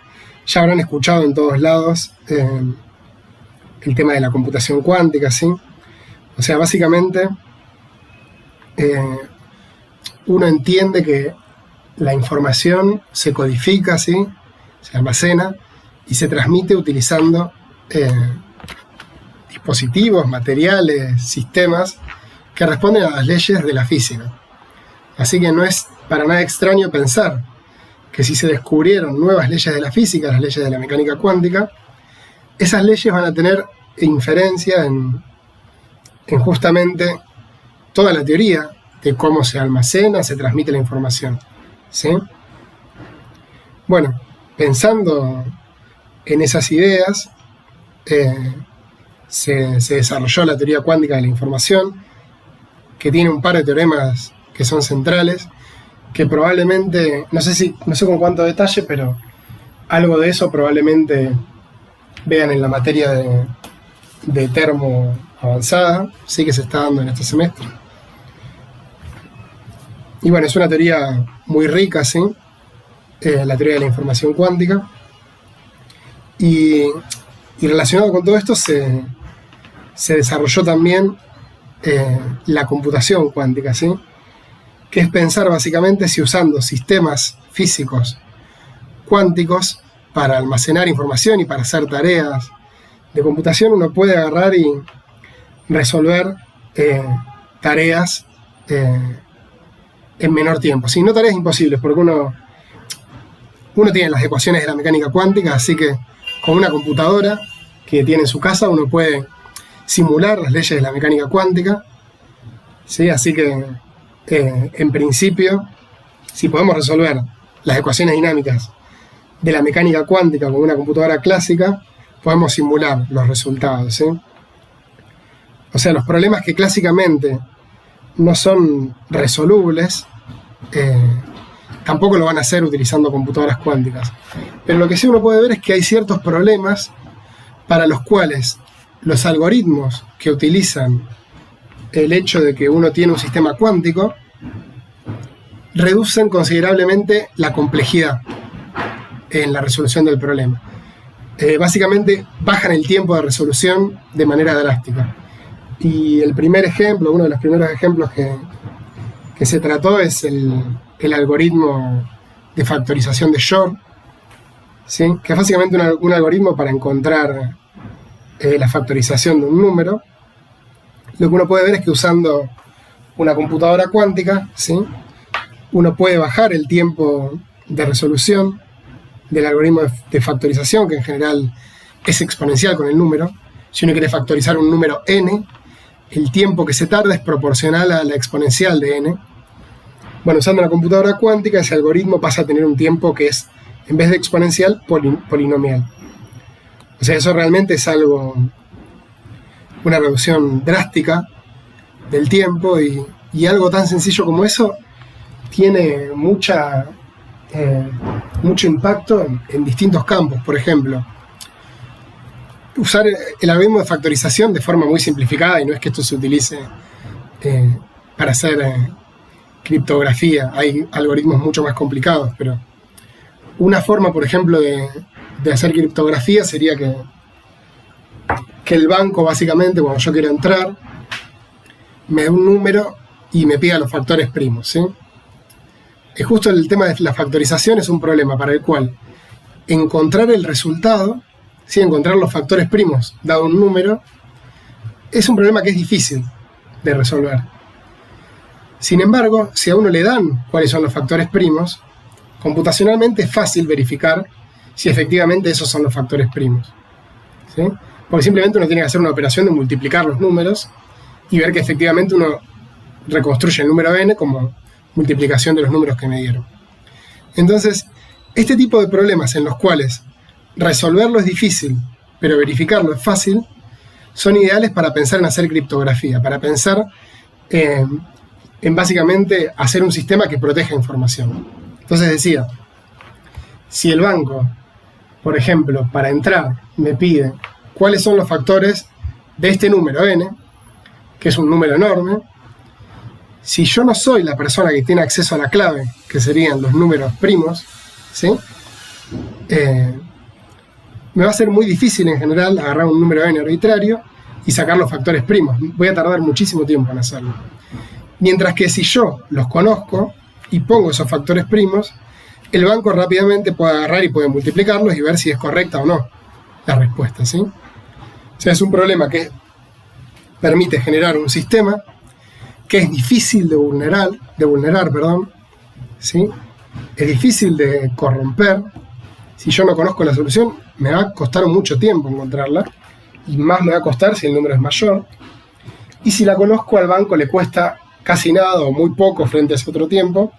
[SPEAKER 1] Ya habrán escuchado en todos lados el tema de la computación cuántica, ¿sí? O sea, básicamente uno entiende que la información se codifica, ¿sí? Se almacena y se transmite utilizando dispositivos, materiales, sistemas que responden a las leyes de la física. Así que no es para nada extraño pensar que si se descubrieron nuevas leyes de la física, las leyes de la mecánica cuántica, esas leyes van a tener inferencia en justamente toda la teoría de cómo se almacena, se transmite la información, ¿sí? Bueno, pensando en esas ideas, se desarrolló la teoría cuántica de la información, que tiene un par de teoremas que son centrales, que probablemente, no sé con cuánto detalle, pero algo de eso probablemente vean en la materia de termo avanzada, sí, que se está dando en este semestre. Y bueno, es una teoría muy rica, ¿sí? La teoría de la información cuántica. Y relacionado con todo esto se desarrolló también la computación cuántica, ¿sí? Que es pensar básicamente si usando sistemas físicos cuánticos para almacenar información y para hacer tareas de computación, uno puede agarrar y resolver tareas en menor tiempo. Sí, no tareas imposibles, porque uno tiene las ecuaciones de la mecánica cuántica, así que con una computadora que tiene en su casa uno puede simular las leyes de la mecánica cuántica, ¿sí? Así que en principio, si podemos resolver las ecuaciones dinámicas de la mecánica cuántica con una computadora clásica, podemos simular los resultados, ¿sí? O sea, los problemas que clásicamente no son resolubles, tampoco lo van a hacer utilizando computadoras cuánticas. Pero lo que sí uno puede ver es que hay ciertos problemas para los cuales los algoritmos que utilizan el hecho de que uno tiene un sistema cuántico reducen considerablemente la complejidad en la resolución del problema. Básicamente bajan el tiempo de resolución de manera drástica. Y el primer ejemplo, uno de los primeros ejemplos que se trató es el el algoritmo de factorización de Shor, ¿sí? Que es básicamente un algoritmo para encontrar la factorización de un número. Lo que uno puede ver es que usando una computadora cuántica, ¿sí? Uno puede bajar el tiempo de resolución del algoritmo de factorización, que en general es exponencial con el número. Si uno quiere factorizar un número n, el tiempo que se tarda es proporcional a la exponencial de n. Bueno, usando una computadora cuántica, ese algoritmo pasa a tener un tiempo que es, en vez de exponencial, polinomial. O sea, eso realmente es una reducción drástica del tiempo, y algo tan sencillo como eso tiene mucho impacto en distintos campos. Por ejemplo, usar el algoritmo de factorización de forma muy simplificada, y no es que esto se utilice para hacer criptografía, hay algoritmos mucho más complicados, pero una forma, por ejemplo, de hacer criptografía sería que el banco, básicamente, cuando yo quiero entrar, me dé un número y me pida los factores primos, ¿sí? Es justo el tema de la factorización, es un problema para el cual encontrar el resultado, ¿sí? Encontrar los factores primos dado un número, es un problema que es difícil de resolver. Sin embargo, si a uno le dan cuáles son los factores primos, computacionalmente es fácil verificar si efectivamente esos son los factores primos, ¿sí? Porque simplemente uno tiene que hacer una operación de multiplicar los números y ver que efectivamente uno reconstruye el número n como multiplicación de los números que me dieron. Entonces, este tipo de problemas en los cuales resolverlo es difícil, pero verificarlo es fácil, son ideales para pensar en hacer criptografía, para pensar en básicamente hacer un sistema que proteja información. Entonces decía, si el banco, por ejemplo, para entrar me pide cuáles son los factores de este número n, que es un número enorme, si yo no soy la persona que tiene acceso a la clave, que serían los números primos, ¿sí? Me va a ser muy difícil en general agarrar un número n arbitrario y sacar los factores primos. Voy a tardar muchísimo tiempo en hacerlo. Mientras que si yo los conozco y pongo esos factores primos, el banco rápidamente puede agarrar y puede multiplicarlos y ver si es correcta o no la respuesta, ¿sí? O sea, es un problema que permite generar un sistema que es difícil de vulnerar, ¿sí? Es difícil de corromper. Si yo no conozco la solución, me va a costar mucho tiempo encontrarla, y más me va a costar si el número es mayor. Y si la conozco, al banco le cuesta casi nada o muy poco frente a ese otro tiempo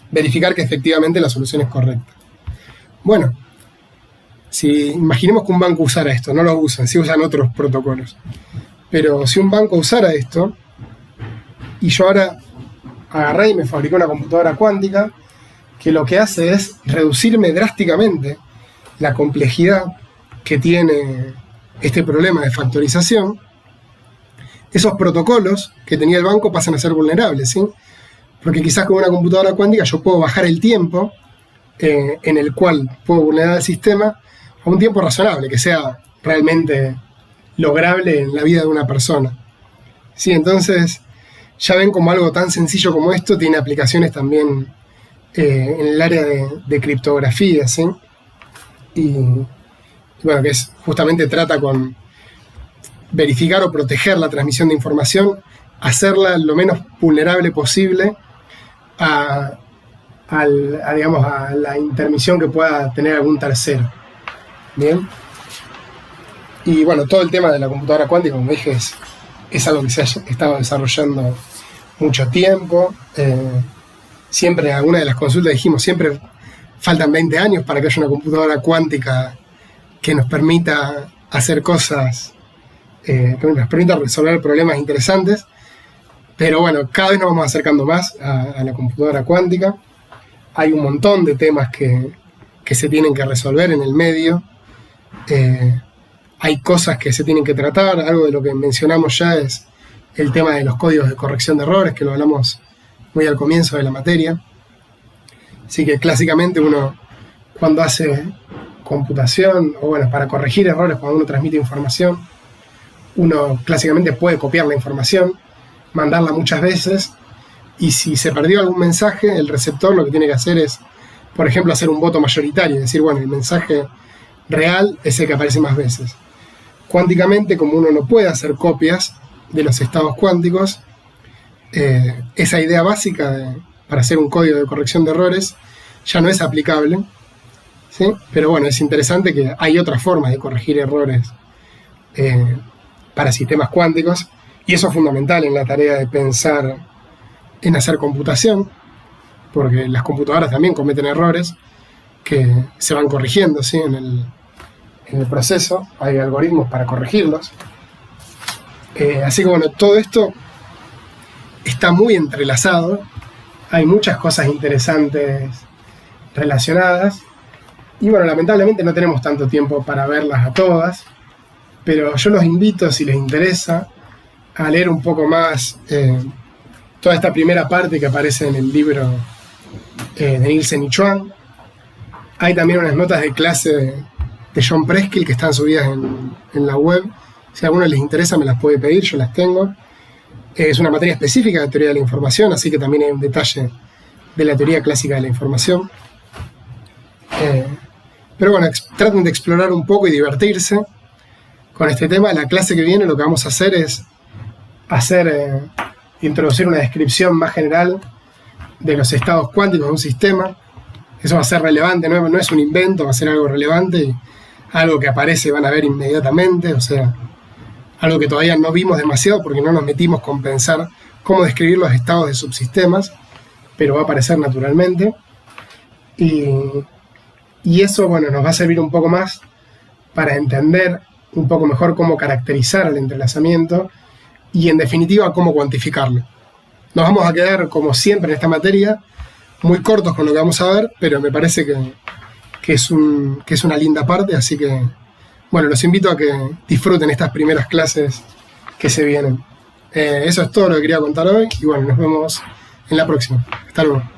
[SPEAKER 1] verificar que efectivamente la solución es correcta. Bueno, si imaginemos que un banco usara esto, no lo usan, sí usan otros protocolos, pero si un banco usara esto, y yo ahora agarré y me fabriqué una computadora cuántica que lo que hace es reducirme drásticamente la complejidad que tiene este problema de factorización, esos protocolos que tenía el banco pasan a ser vulnerables, ¿sí? Porque quizás con una computadora cuántica yo puedo bajar el tiempo en el cual puedo vulnerar el sistema a un tiempo razonable, que sea realmente lograble en la vida de una persona, ¿sí? Entonces, ya ven como algo tan sencillo como esto tiene aplicaciones también en el área de criptografía, ¿sí? Y bueno, que justamente trata con verificar o proteger la transmisión de información, hacerla lo menos vulnerable posible a la intermisión que pueda tener algún tercero. Bien. Y bueno, todo el tema de la computadora cuántica, como dije, es algo que se ha estado desarrollando mucho tiempo. Siempre en alguna de las consultas dijimos, siempre faltan 20 años para que haya una computadora cuántica que nos permita hacer cosas, que nos permita resolver problemas interesantes. Pero bueno, cada vez nos vamos acercando más a la computadora cuántica. Hay un montón de temas que se tienen que resolver en el medio. Hay cosas que se tienen que tratar. Algo de lo que mencionamos ya es el tema de los códigos de corrección de errores, que lo hablamos muy al comienzo de la materia. Así que clásicamente uno, cuando hace computación, o bueno, para corregir errores cuando uno transmite información, uno clásicamente puede copiar la información, mandarla muchas veces y si se perdió algún mensaje, el receptor lo que tiene que hacer es, por ejemplo, hacer un voto mayoritario, es decir, bueno, el mensaje real es el que aparece más veces. Cuánticamente, como uno no puede hacer copias de los estados cuánticos, esa idea básica para hacer un código de corrección de errores ya no es aplicable, ¿sí? Pero bueno, es interesante que hay otras formas de corregir errores para sistemas cuánticos, y eso es fundamental en la tarea de pensar en hacer computación, porque las computadoras también cometen errores que se van corrigiendo, ¿sí? En el proceso hay algoritmos para corregirlos. Así que bueno, todo esto está muy entrelazado, hay muchas cosas interesantes relacionadas, y bueno, lamentablemente no tenemos tanto tiempo para verlas a todas, pero yo los invito, si les interesa, a leer un poco más toda esta primera parte que aparece en el libro de Nielsen y Chuang. Hay también unas notas de clase de John Preskill que están subidas en la web. Si a alguno les interesa me las puede pedir, yo las tengo. Es una materia específica de teoría de la información, así que también hay un detalle de la teoría clásica de la información. Pero bueno, traten de explorar un poco y divertirse con este tema. La clase que viene lo que vamos a hacer es introducir una descripción más general de los estados cuánticos de un sistema. Eso va a ser relevante, no es un invento, va a ser algo relevante y algo que aparece, van a ver inmediatamente, o sea, algo que todavía no vimos demasiado porque no nos metimos con pensar cómo describir los estados de subsistemas, pero va a aparecer naturalmente. Y eso, bueno, nos va a servir un poco más para entender un poco mejor cómo caracterizar el entrelazamiento y, en definitiva, cómo cuantificarlo. Nos vamos a quedar, como siempre en esta materia, muy cortos con lo que vamos a ver, pero me parece que es una linda parte, así que, bueno, los invito a que disfruten estas primeras clases que se vienen. Eso es todo lo que quería contar hoy, y bueno, nos vemos en la próxima. Hasta luego.